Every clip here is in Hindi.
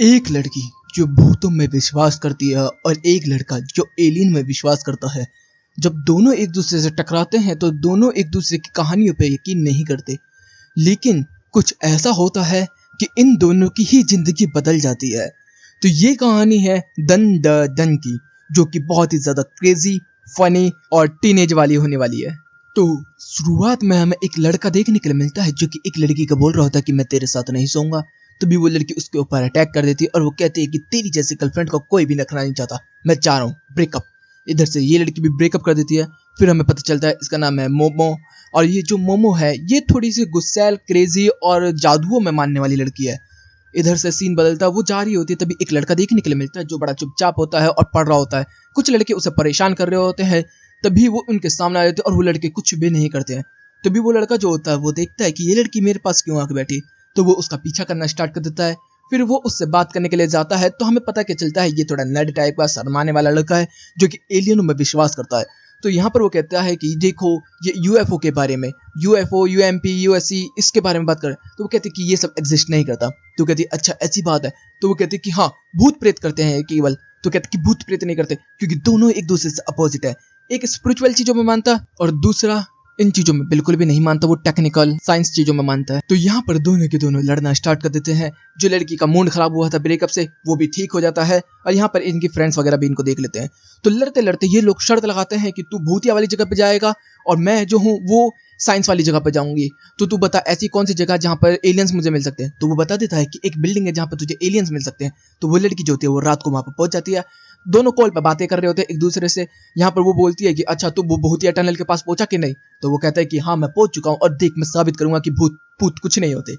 एक लड़की जो भूतों में विश्वास करती है और एक लड़का जो एलियन में विश्वास करता है। जब दोनों एक दूसरे से टकराते हैं तो दोनों एक दूसरे की कहानियों पे यकीन नहीं करते, लेकिन कुछ ऐसा होता है कि इन दोनों की ही जिंदगी बदल जाती है। तो ये कहानी है डन द डन की, जो कि बहुत ही ज्यादा क्रेजी, फनी और टीनेज वाली होने वाली है। तो शुरुआत में हमें एक लड़का देखने के लिए मिलता है जो कि एक लड़की को बोल रहा होता है कि मैं तेरे साथ नहीं सोऊंगा। तभी वो लड़की उसके ऊपर अटैक कर देती है और वो कहती है कि तेरी जैसी गर्लफ्रेंड को कोई भी रखना नहीं चाहता, मैं चाह रहा हूँ ब्रेकअप। इधर से ये लड़की भी ब्रेकअप कर देती है। फिर हमें पता चलता है इसका नाम है मोमो, और ये जो मोमो है ये थोड़ी सी गुस्सैल, क्रेजी और जादुओं में मानने वाली लड़की है। इधर से सीन बदलता है, वो जा रही होती है, तभी एक लड़का देखने के लिए मिलता है जो बड़ा चुपचाप होता है और पढ़ रहा होता है। कुछ लड़के उसे परेशान कर रहे होते हैं, तभी वो उनके सामने आ जाते हैं और वो लड़के कुछ भी नहीं करते हैं। तभी वो लड़का जो होता है वो देखता है कि ये लड़की मेरे पास क्यों आके बैठी, तो वो उसका पीछा करना स्टार्ट कर देता है। फिर वो उससे बात करने के लिए जाता है तो हमें पता क्या चलता है, ये थोड़ा नर्ड टाइप का शर्माने वाला लड़का है जो कि एलियनों में विश्वास करता है। तो यहाँ पर वो कहता है कि देखो ये यूएफओ के बारे में, यूएफओ, यूएमपी, यूएससी, इसके बारे में बात कर। तो वो कहते हैं कि ये सब एग्जिस्ट नहीं करता। तो कहती है अच्छा ऐसी बात है। तो वो कहते हैं कि हाँ भूत प्रेत करते हैं केवल। तो कहते हैं कि भूत प्रेत नहीं करते क्योंकि दोनों एक दूसरे से अपोजिट है। एक स्पिरिचुअल चीजों में मानता और दूसरा इन चीजों में बिल्कुल भी नहीं मानता, वो टेक्निकल साइंस चीजों में मानता है। तो यहाँ पर दोनों के दोनों लड़ना स्टार्ट कर देते हैं। जो लड़की का मूड खराब हुआ था ब्रेकअप से वो भी ठीक हो जाता है, और यहाँ पर इनकी फ्रेंड्स वगैरह भी इनको देख लेते हैं। तो लड़ते लड़ते ये लोग शर्त लगाते हैं कि तू भूतिया वाली जगह पे जाएगा और मैं जो हूँ वो साइंस वाली जगह पे जाऊंगी। तो तू बता ऐसी कौन सी जगह जहाँ पर एलियंस मुझे मिल सकते हैं। तो वो बता देता है कि एक बिल्डिंग है जहाँ पर तुझे एलियंस मिल सकते हैं। तो वो लड़की जो होती है वो रात को वहां पर पहुंच जाती है। दोनों कॉल पर बातें कर रहे होते हैं एक दूसरे से। यहाँ पर वो बोलती है कि अच्छा तू वो भूतिया टनल के पास पहुंचा कि नहीं। तो वो कहता है कि हाँ मैं पहुंच चुका हूँ और देख मैं साबित करूंगा कि भूत भूत कुछ नहीं होते।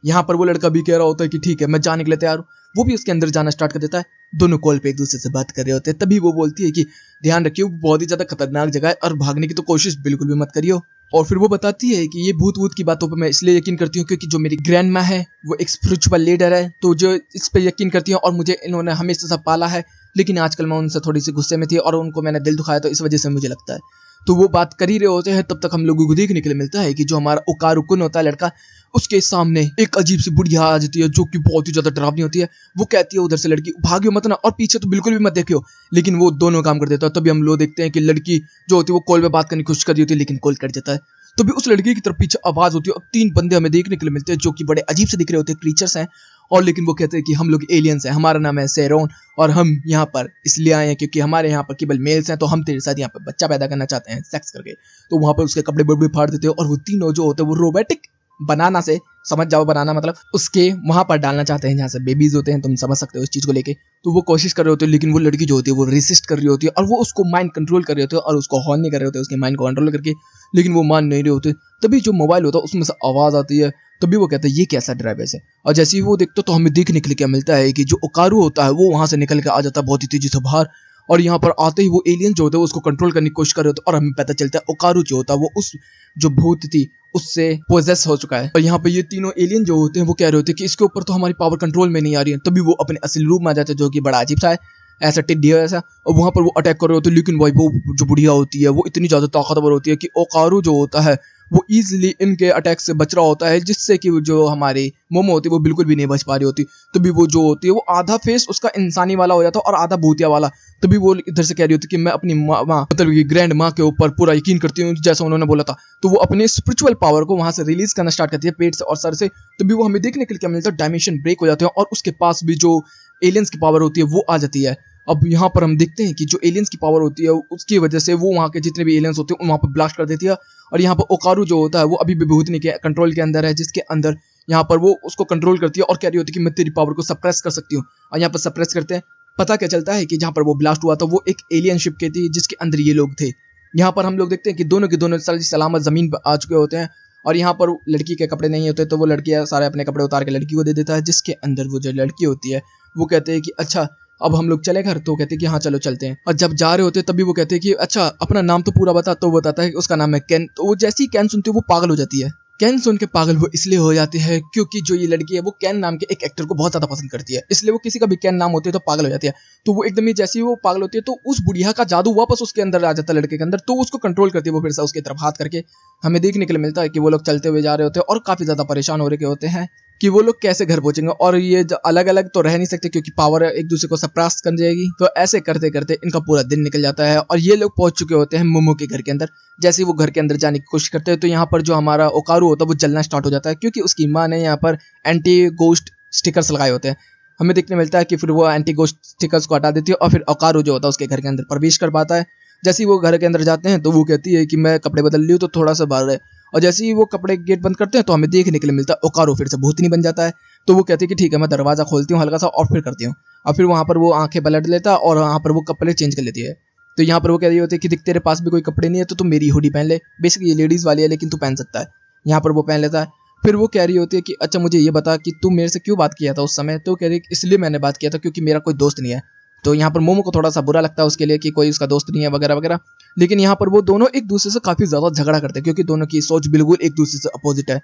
यहाँ पर वो लड़का भी कह रहा होता है कि ठीक है मैं जाने के लिए तैयार हूँ। वो भी उसके अंदर जाना स्टार्ट कर देता है। दोनों कॉल पे एक दूसरे से बात कर रहे होते हैं। तभी वो बोलती है कि ध्यान रखियो बहुत ही ज्यादा खतरनाक जगह है और भागने की तो कोशिश बिल्कुल भी मत करियो। और फिर वो बताती है कि ये भूत वूत की बातों पर मैं इसलिए यकीन करती हूँ क्योंकि जो मेरी ग्रैंड माँ है वो एक स्पिरिचुअल लीडर है, तो जो इस पे यकीन करती है और मुझे इन्होंने हमेशा से पाला है। लेकिन आजकल मैं उनसे थोड़ी सी गुस्से में थी और उनको मैंने दिल दुखाया, तो इस वजह से मुझे लगता है। तो वो बात कर ही रहे होते हैं, तब तक हम लोगों को देखने के लिए मिलता है कि जो हमारा ओकारू कुन होता है लड़का, उसके सामने एक अजीब सी बुढ़िया आ जाती है जो कि बहुत ही ज्यादा डरावनी होती है। वो कहती है उधर से लड़की भागियो मत ना और पीछे तो बिल्कुल भी मत देखियो, लेकिन वो दोनों काम कर देता है। तभी हम लोग देखते हैं कि लड़की जो होती है वो कॉल पे बात करने की कोशिश कर रही होती है लेकिन कॉल कट जाता है। तो भी उस लड़की की तरफ पीछे आवाज होती है और 3 बंदे हमें देखने के लिए मिलते हैं जो कि बड़े अजीब से दिख रहे होते हैं, क्रीचर्स हैं। और लेकिन वो कहते हैं कि हम लोग एलियंस हैं, हमारा नाम है सेरोन और हम यहाँ पर इसलिए आए हैं क्योंकि हमारे यहाँ पर केवल मेल्स हैं, तो हम तेरे साथ यहाँ पर बच्चा पैदा करना चाहते हैं सेक्स करके। तो वहां पर उसके कपड़े बड़े फाड़ देते हैं और वो तीनों जो होते हैं वो रोबोटिक बनाना से, समझ जाओ बनाना मतलब उसके वहां पर डालना चाहते हैं जहाँ से बेबीज होते हैं, तुम समझ सकते हो इस चीज को लेके। तो वो कोशिश कर रहे होते हैं लेकिन वो लड़की जो होती है वो रेसिस्ट कर रही होती है और वो उसको माइंड कंट्रोल कर रहे होते हैं और उसको हॉर्न नहीं कर रहे होते उसके माइंड को कंट्रोल करके, लेकिन वो मान नहीं रहे होते। तभी जो मोबाइल होता है उसमें से आवाज आती है। तभी वो कहता है ये कैसा ड्राइवर है, और जैसे ही वो देखता तो हमें देखने के लिए क्या मिलता है कि जो ओकारू होता है वो वहां से निकल के आ जाता है बहुत ही तेजी से बाहर। और यहाँ पर आते ही वो एलियन जो होता है उसको कंट्रोल करने की कोशिश कर रहे होते और हमें पता चलता है ओकारू जो होता है वो उस जो भूत थी उससे पोजेस हो चुका है। और यहाँ पे ये तीनों एलियन जो होते हैं वो कह रहे होते हैं कि इसके ऊपर तो हमारी पावर कंट्रोल में नहीं आ रही है। तभी वो अपने असली रूप में आ जाते हैं जो कि बड़ा अजीब सा है, ऐसा टिड्डी है ऐसा। और वहां पर वो अटैक कर रहे होते हैं, लेकिन भाई वो जो बुढ़िया होती है वो इतनी ज्यादा ताकतवर होती है कि ओकारू जो होता है वो इजीली इनके अटैक से बच रहा होता है, जिससे कि जो हमारी मोमो होती है वो बिल्कुल भी नहीं बच पा रही होती। तभी वो जो होती है वो आधा फेस उसका इंसानी वाला हो जाता है और आधा भूतिया वाला। तभी वो इधर से कह रही होती कि मैं अपनी माँ मतलब ग्रैंड माँ के ऊपर पूरा यकीन करती हूँ जैसा उन्होंने बोला था। तो वो अपने स्पिरिचुअल पावर को वहां से रिलीज करना स्टार्ट करती है पेट से और सर से। तभी वो हमें देखने के लिए क्या मिलता है, डायमेंशन ब्रेक हो जाते हैं और उसके पास भी जो एलियंस की पावर होती है वो आ जाती है। अब यहाँ पर हम देखते हैं कि जो एलियंस की पावर होती है उसकी वजह से वो वहाँ के जितने भी एलियंस होते हैं वहाँ पर ब्लास्ट कर देती है। और यहाँ पर ओकारू जो होता है वो अभी भी भूतनी के कंट्रोल के अंदर है, जिसके अंदर यहाँ पर वो उसको कंट्रोल करती है और कह रही होती है कि मैं तेरी पावर को सप्रेस कर सकती हूँ। और यहाँ पर सप्रेस करते हैं, पता क्या चलता है कि जहाँ पर वो ब्लास्ट हुआ था वो एक एलियन शिप की थी जिसके अंदर ये लोग थे। यहाँ पर हम लोग देखते हैं कि दोनों के दोनों सलामत जमीन पर आ चुके होते हैं। और यहाँ पर लड़की के कपड़े नहीं होते तो वो लड़की सारे अपने कपड़े उतार के लड़की को दे देता है, जिसके अंदर वो जो लड़की होती है वो कहते हैं कि अच्छा अब हम लोग चले घर। तो कहते हैं कि हाँ चलो चलते हैं। और जब जा रहे होते हैं तभी वो कहते हैं कि अच्छा अपना नाम तो पूरा बता। तो वो बताता है कि उसका नाम है कैन। तो वो जैसे ही कैन सुनती है वो पागल हो जाती है। कैन सुन के पागल वो इसलिए हो जाती है क्योंकि जो ये लड़की है वो कैन नाम के एक एक्टर को बहुत ज्यादा पसंद करती है, इसलिए वो किसी का भी कैन नाम होती है तो पागल हो जाती है। तो वो एकदम ही जैसे ही वो पागल होती है तो उस बुढ़िया का जादू वापस उसके अंदर आ जाता है लड़के के अंदर, तो उसको कंट्रोल करती है वो फिर से उसकी तरफ हाथ करके। हमें देखने के लिए मिलता है कि वो लोग चलते हुए जा रहे होते हैं और काफी ज्यादा परेशान हो रहे होते हैं। कि वो लोग कैसे घर पहुंचेंगे, और ये अलग अलग तो रह नहीं सकते क्योंकि पावर एक दूसरे को सप्रेस कर जाएगी। तो ऐसे करते करते इनका पूरा दिन निकल जाता है और ये लोग पहुंच चुके होते हैं मोमो के घर के अंदर। जैसे ही वो घर के अंदर जाने की कोशिश करते हैं तो यहाँ पर जो हमारा ओकारू होता है वो जलना स्टार्ट हो जाता है, क्योंकि उसकी माँ ने यहाँ पर एंटी गोस्ट स्टिकर्स लगाए होते हैं। हमें देखने मिलता है कि फिर वो एंटी गोस्ट स्टिकर्स को हटा देती है और फिर ओकारू जो होता है उसके घर के अंदर प्रवेश कर पाता है। जैसे ही वो घर के अंदर जाते हैं तो वो कहती है कि मैं कपड़े बदल ली हूँ तो थोड़ा सा बाहर है, और जैसे ही वो कपड़े गेट बंद करते हैं तो हमें देखने के लिए मिलता है ओकारू फिर से भूतनी बन जाता है। तो वो कहती है कि ठीक है मैं दरवाजा खोलती हूँ हल्का सा और फिर करती हूँ, और फिर वहाँ पर वो आंखें पलट लेता है और वहाँ पर वो कपड़े चेंज कर लेती है। तो यहाँ पर वो कह रही होती है कि देख तेरे पास भी कोई कपड़े नहीं है तो तू मेरी हुडी पहन ले, बेसिकली ये लेडीज़ वाली है लेकिन तू पहन सकता है। यहाँ पर वो पहन लेता है। फिर वो कह रही होती है कि अच्छा मुझे ये बता कि तू मेरे से क्यों बात किया था उस समय। तो कह रही इसलिए मैंने बात किया था क्योंकि मेरा कोई दोस्त नहीं है। तो यहाँ पर मोमो को थोड़ा सा बुरा लगता है उसके लिए कि कोई उसका दोस्त नहीं है वगैरह वगैरह। लेकिन यहाँ पर वो दोनों एक दूसरे से काफ़ी ज़्यादा झगड़ा करते हैं क्योंकि दोनों की सोच बिल्कुल एक दूसरे से अपोजिट है।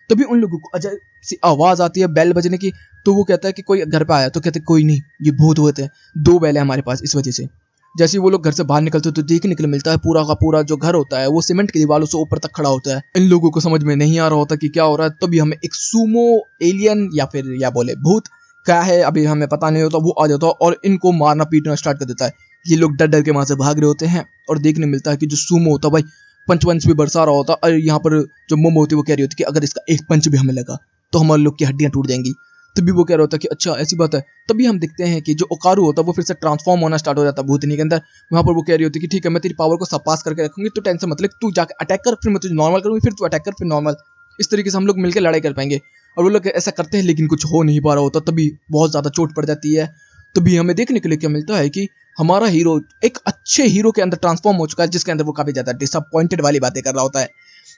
तभी उन लोगों को अजय सी आवाज़ आती है बैल बजने की। तो वो कहता है कि कोई घर पे आया, तो कहते कोई नहीं, ये भूत होते हैं, 2 बैल है हमारे पास इस वजह से। जैसे ही वो लोग घर से बाहर निकलते हैं तो देखने के लिए मिलता है पूरा का पूरा जो घर होता है वो सीमेंट की दीवारों से ऊपर तक खड़ा होता है। इन लोगों को समझ में नहीं आ रहा होता कि क्या हो रहा है। तभी हमें एक सूमो एलियन या फिर या बोले भूत क्या है अभी हमें पता नहीं होता, वो आ जाता है और इनको मारना पीटना स्टार्ट कर देता है। ये लोग डर डर के वहां से भाग रहे होते हैं और देखने मिलता है कि जो सूमो होता है भाई पंच पंच भी बरसा रहा होता है। और यहाँ पर जो मोमो होती है वो कह रही होती है कि अगर इसका एक पंच भी हमें लगा तो हमारे लोग की हड्डियां टूट जाएंगी। तभी वो कह रहा होता है कि अच्छा ऐसी बात है। तभी हम देखते हैं कि जो ओकारू होता है वो फिर से ट्रांसफॉर्म होना स्टार्ट हो जाता है भूतनी के अंदर। वहाँ पर वो कह रही होती है कि ठीक है मैं तेरी पावर को सपास करके रखूंगी, तो टेंशन मत ले, तू जाकर अटैक कर, फिर मैं तुझे नॉर्मल करूंगी, फिर तू अटैक कर, फिर नॉर्मल। इस तरीके से हम लोग मिलकर लड़ाई कर पाएंगे। और वो लोग ऐसा करते हैं लेकिन कुछ हो नहीं पा रहा होता, तभी बहुत ज़्यादा चोट पड़ जाती है। तभी हमें देखने के लिए क्या मिलता है कि हमारा हीरो एक अच्छे हीरो के अंदर ट्रांसफॉर्म हो चुका है, जिसके अंदर वो काफ़ी ज़्यादा डिसअपॉइंटेड वाली बातें कर रहा होता है।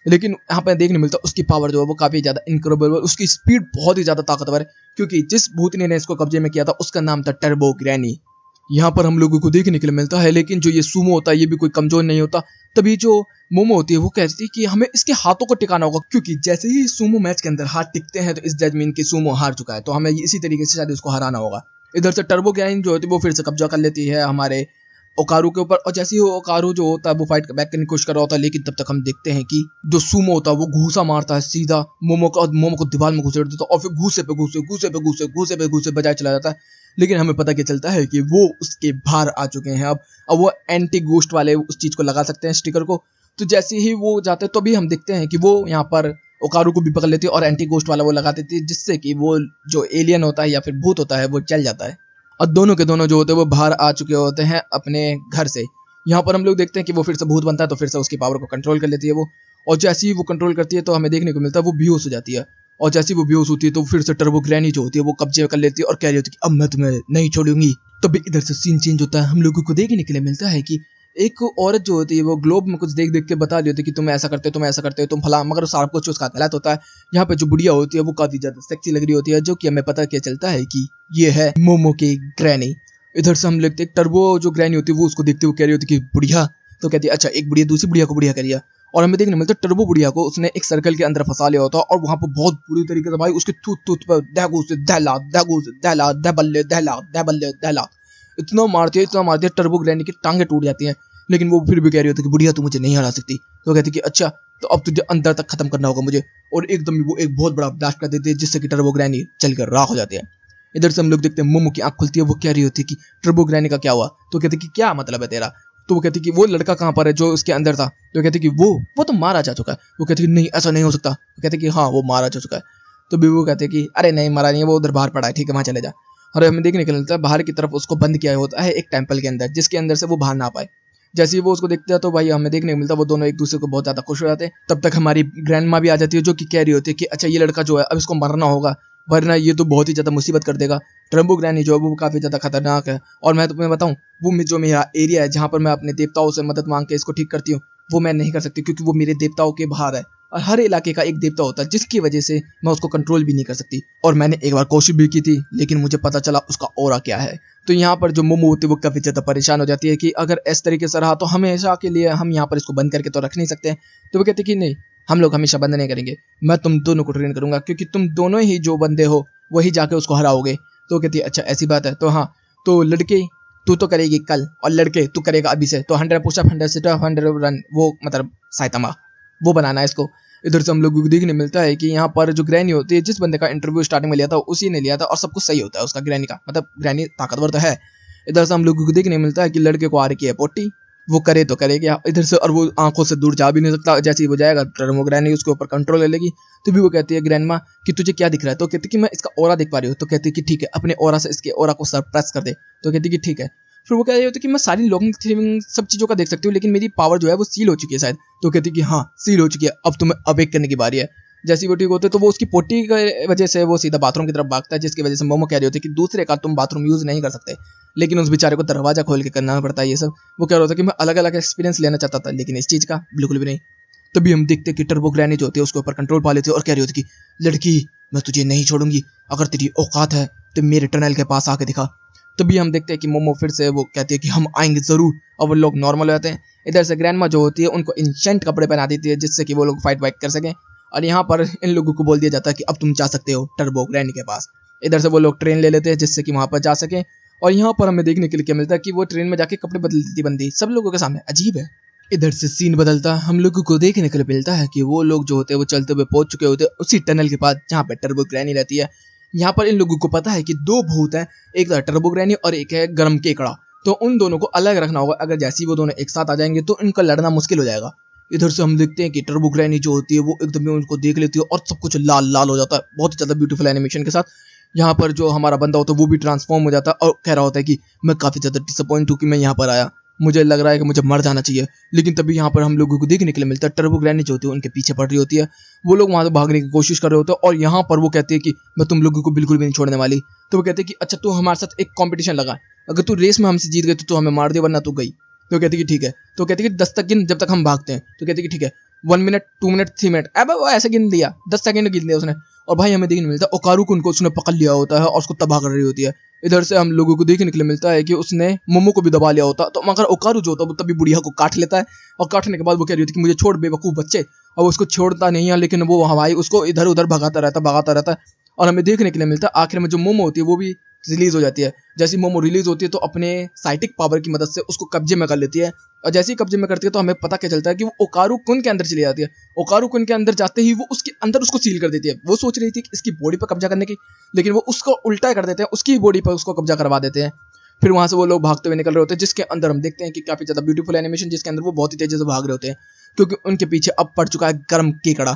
लेकिन यहाँ पे देखने मिलता है उसकी पावर जो है वो काफ़ी ज़्यादा इनक्रेडिबल, उसकी स्पीड बहुत ही ज़्यादा ताकतवर है, क्योंकि जिस भूतनी ने इसको कब्जे में किया था उसका नाम था टर्बो ग्रैनी। यहाँ पर हम लोगों को देखने के लिए मिलता है। लेकिन जो ये सूमो होता है ये भी कोई कमजोर नहीं होता। तभी जो मोमो होती है वो कहती है कि हमें इसके हाथों को टिकाना होगा, क्योंकि जैसे ही सूमो मैच के अंदर हाथ टिकते हैं तो इस जज में इनकी सूमो हार चुका है, तो हमें इसी तरीके से शायद उसको हराना होगा। इधर से टर्बो ग्रैनी जो होती है वो फिर से कब्जा कर लेती है हमारे ओकारू के ऊपर, और जैसे ही ओकारू जो होता है वो फाइट बैक करने की कोशिश कर रहा होता है, लेकिन तब तक हम देखते हैं कि जो सूमो होता है वो घूसा मारता है सीधा मोमो को, और मोमो को दीवार में घुसेड़ देता है और फिर घूसे पे घूसे घूसे पे घूसे घूसे पे घूसे बजाय चला जाता है। लेकिन हमें पता क्या चलता है कि वो उसके बाहर आ चुके हैं। अब वो एंटी गोस्ट वाले उस चीज को लगा सकते हैं स्टिकर को। तो जैसे ही वो जाते हैं तो भी हम देखते हैं कि वो यहाँ पर ओकारू को भी पकड़ लेती है और एंटी गोस्ट वाला वो लगा देती है, जिससे कि वो जो एलियन होता है या फिर भूत होता है वो चल जाता है। और दोनों के दोनों जो होते हैं वो बाहर आ चुके होते हैं अपने घर से। यहाँ पर हम लोग देखते हैं कि वो फिर से भूत बनता है, तो फिर से उसकी पावर को कंट्रोल कर लेती है वो। और जैसे ही वो कंट्रोल करती है तो हमें देखने को मिलता है वो बेहोश हो जाती है। और जैसे ही वो बेहोश होती है तो फिर से टर्बो ग्रैनी जो होती है वो कब्जे कर लेती है और कह रही होती है कि अब मैं तुम्हें नहीं छोड़ूंगी। तभी इधर से सीन चेंज होता है। हम लोगों को देखने के लिए मिलता है कि एक औरत जो होती है वो ग्लोब में कुछ देख देख के बता रही होती है कि तुम ऐसा करते हो, तुम ऐसा करते हो, तुम फला, मगर सारा कुछ उसका गलत होता है। यहाँ पे जो बुढ़िया होती है वो काफी ज्यादा सेक्सी लग रही होती है, जो कि हमें पता क्या चलता है कि ये है मोमो की ग्रैनी। इधर से हम देखते हैं टर्बो जो ग्रैनी होती है वो उसको देखते हुए कह रही होती है कि बुढ़िया, तो कहती है अच्छा एक बुढ़िया दूसरी बुढ़िया को बुढ़िया करिए। और हमें देखने मिलता है टर्बो बुढ़िया को उसने एक सर्कल के अंदर फंसा लिया होता है और वहां पर बहुत बुरी तरीके से भाई उसके थूत थूत पर दहगू से दहला दहगू से दहला दहबल्ले दहला दहबल्ले दहला इतना मारती है टर्बो ग्रैनी की टांगे टूट जाती हैं। लेकिन वो फिर भी कह रही होती है कि बुढ़िया तू मुझे नहीं हरा सकती। तो कहती है कि अच्छा तो अब तुझे अंदर तक खत्म करना होगा मुझे, और एकदम वो एक बहुत बड़ा ब्लास्ट कर देती है जिससे कि टर्बो ग्रैनी चलकर राख हो जाती है। इधर से हम लोग देखते हैं मोमो की आंख खुलती है, वो कह रही होती है कि टर्बो ग्रैनी का क्या हुआ। तो कहती कि क्या मतलब है तेरा। तो वो कहती कि वो लड़का कहाँ पर है जो उसके अंदर था। तो कहती कि वो तो मारा जा चुका है। वो कहती कि नहीं ऐसा नहीं हो सकता। तो कहते कि हाँ वो मारा जा चुका है। तो भी वो कहते कि अरे नहीं मारा नहीं है, वो उधर बाहर पड़ा है, ठीक है वहाँ चले जा। और हमें देखने को मिलता है बाहर की तरफ उसको बंद किया होता है एक टेंपल के अंदर, जिसके अंदर से वो बाहर ना पाए। जैसे ही वो उसको देखते हैं तो भाई हमें देखने को मिलता है वो दोनों एक दूसरे को बहुत ज्यादा खुश हो जाते हैं। तब तक हमारी ग्रैंड माँ भी आ जाती है जो कि कह रही होती है कि अच्छा ये लड़का जो है अब इसको मरना होगा, वरना ये तो बहुत ही ज्यादा मुसीबत कर देगा। टर्बो ग्रैनी जो है वो काफी ज्यादा खतरनाक है। और मैं तुम्हें बताऊं वो जो मेरा एरिया है जहाँ पर मैं अपने देवताओं से मदद मांग के इसको ठीक करती हूँ, वो मैं नहीं कर सकती क्योंकि वो मेरे देवताओं के बाहर है। और हर इलाके का एक देवता होता है जिसकी वजह से मैं उसको कंट्रोल भी नहीं कर सकती। और मैंने एक बार कोशिश भी की थी लेकिन मुझे पता चला उसका ऑरा क्या है। तो यहाँ पर जो मोमो होती है वो काफी ज्यादा परेशान हो जाती है कि अगर इस तरीके से रहा तो हमेशा के लिए हम यहाँ पर इसको बंद करके तो रख नहीं सकते। तो वो कहते कि नहीं हम लोग हमेशा बंद नहीं करेंगे, मैं तुम दोनों को ट्रेन करूंगा क्योंकि तुम दोनों ही जो बंदे हो वही जाके उसको हराओगे। तो कहती है अच्छा ऐसी बात है। तो हाँ तो लड़के तू तो करेगी कल और लड़के तू करेगा अभी से। तो 100 पुशअप 100 सिटअप 100 रन, वो मतलब साइतामा वो बनाना है इसको। इधर से हम लोगों को देखने मिलता है कि यहाँ पर जो ग्रैनी होती है, जिस बंदे का इंटरव्यू स्टार्टिंग में लिया था उसी ने लिया था और सब कुछ सही होता है उसका, ग्रैनी का मतलब ग्रैनी ताकतवर तो है। इधर से हम लोगों को देखने मिलता है कि लड़के को आ रही है पोटी, वो करे तो करे क्या इधर से, और वो आंखों से दूर जा भी नहीं सकता। जैसे ही वो जाएगा टर्बो ग्रैनी उसके ऊपर कंट्रोल ले लेगी। तो भी वो कहती है ग्रैंडमा कि तुझे क्या दिख रहा है, तो कहती कि मैं इसका ऑरा देख पा रही हूँ। तो कहती कि ठीक है, अपने ऑरा से इसके ऑरा को सरप्रेस कर दे। तो कहती कि ठीक है। फिर वो कह रही होती कि मैं सारी लॉगिंग थ्रीविंग सब चीज़ों का देख सकती हूँ, लेकिन मेरी पावर जो है वो सील हो चुकी है शायद। तो कहती कि हाँ सील हो चुकी है, अब तुम्हें अवेक करने की बारी है। जैसी वो ठीक होते तो वो उसकी पोटी की वजह से वो सीधा बाथरूम की तरफ भागता है, जिसकी वजह से मोमो कह रही होती है कि दूसरे का तुम बाथरूम यूज़ नहीं कर सकते, लेकिन उस बेचारे को दरवाजा खोल के करना पड़ता है ये सब। वो कह रहा था कि मैं अलग अलग एक्सपीरियंस लेना चाहता था, लेकिन इस चीज़ का बिल्कुल भी नहीं। तभी हम देखते हैं कि टर्बो ग्रैनी जो होती है उसके ऊपर कंट्रोल पा लेती है और कह रही होती है कि लड़की मैं तुझे नहीं छोड़ूंगी, अगर तेरी औकात है तो मेरे टनल के पास आके दिखा। तभी हम देखते हैं कि मोमो फिर से वो कहती है कि हम आएंगे जरूर, और वो लोग नॉर्मल हो जाते हैं। इधर से ग्रैंडमा जो होती है उनको इंसेंट कपड़े पहना देती है, जिससे कि वो लोग फाइट वाइट कर सकें। और यहाँ पर इन लोगों को बोल दिया जाता है कि अब तुम जा सकते हो टर्बो ग्रैनी के पास। इधर से वो लोग ट्रेन ले लेते हैं जिससे कि वहाँ पर जा सकें। और यहाँ पर हमें देखने के लिए क्या मिलता है कि वो ट्रेन में जाके कपड़े बदल देती बंदी सब लोगों के सामने, अजीब है। इधर से सीन बदलता हम लोगों को देखने के लिए मिलता है कि वो लोग जो होते हैं वो चलते हुए पहुंच चुके होते हैं उसी टनल के पास जहाँ पे टर्बो ग्रैनी रहती है। यहाँ पर इन लोगों को पता है कि दो भूत हैं, एक है टर्बो ग्रैनी और एक है गरम केकड़ा। तो उन दोनों को अलग रखना होगा, अगर जैसे ही वो दोनों एक साथ आ जाएंगे तो इनका लड़ना मुश्किल हो जाएगा। इधर से हम देखते हैं कि टर्बो ग्रैनी जो होती है वो एकदम उनको देख लेती है और सब कुछ लाल लाल हो जाता है, बहुत ही ज्यादा ब्यूटीफुल एनिमेशन के साथ। यहाँ पर जो हमारा बंदा होता है वो भी ट्रांसफॉर्म हो जाता है और कह रहा होता है कि मैं काफी ज्यादा डिसअपॉइंट हूँ कि मैं यहाँ पर आया, मुझे लग रहा है कि मुझे मर जाना चाहिए। लेकिन तभी यहाँ पर हम लोगों को देखने के लिए मिलता है टर्बो ग्रैनी जो होती है उनके पीछे पड़ रही होती है। वो लोग वहां से भागने की कोशिश कर रहे होते हैं और यहाँ पर वो कहती है कि मैं तुम लोगों को बिल्कुल भी नहीं छोड़ने वाली। तो वो कहते हैं कि अच्छा तू हमारे साथ एक कॉम्पिटिशन लगा, अगर तू रेस में हमसे जीत गई तो तू हमें मार दे, वरना तू गई। तो कहती कि ठीक है। तो कहती कि 10 तक गिन जब तक हम भागते हैं। तो कहती कि ठीक है, 1 मिनट 2 मिनट 3 मिनट, अब वो ऐसे गिन दिया, 10 सेकंड गिन दिया उसने। और भाई हमें देखने मिलता है ओकारू को उनको उसने पकड़ लिया होता है और उसको तबाह कर रही होती है। इधर से हम लोगों को देखने के लिए मिलता है कि उसने मोमो को भी दबा लिया होता, तो मगर ओकारू जो होता है वो तभी बुढ़िया को काट लेता है। और काटने के बाद वो कह रही होती है कि मुझे छोड़ बेवकूफ बच्चे, और उसको छोड़ता नहीं है, लेकिन वो हवाई उसको इधर उधर भगाता रहता है। और हमें देखने के लिए मिलता है आखिर में जो मोमो होती है वो भी रिलीज हो जाती है। जैसी मोमो रिलीज होती है तो अपने साइटिक पावर की मदद से उसको कब्जे में कर लेती है, और जैसे ही कब्जे में करती है तो हमें पता क्या चलता है कि वो ओकारू कुन के अंदर चली जाती है। ओकारू कुन के अंदर जाते ही वो उसके अंदर उसको सील कर देती है। वो सोच रही थी कि इसकी बॉडी पर कब्जा करने की, लेकिन वो उसको उल्टा कर देते हैं, उसकी बॉडी पर उसको कब्जा करवा देते हैं। फिर वहां से वो लोग भागते हुए निकल रहे होते हैं, जिसके अंदर हम देखते हैं कि काफी ज्यादा ब्यूटीफुल एनिमेशन, जिसके अंदर वो बहुत ही तेजी से भाग रहे होते हैं क्योंकि उनके पीछे अब पड़ चुका है गरम केकड़ा।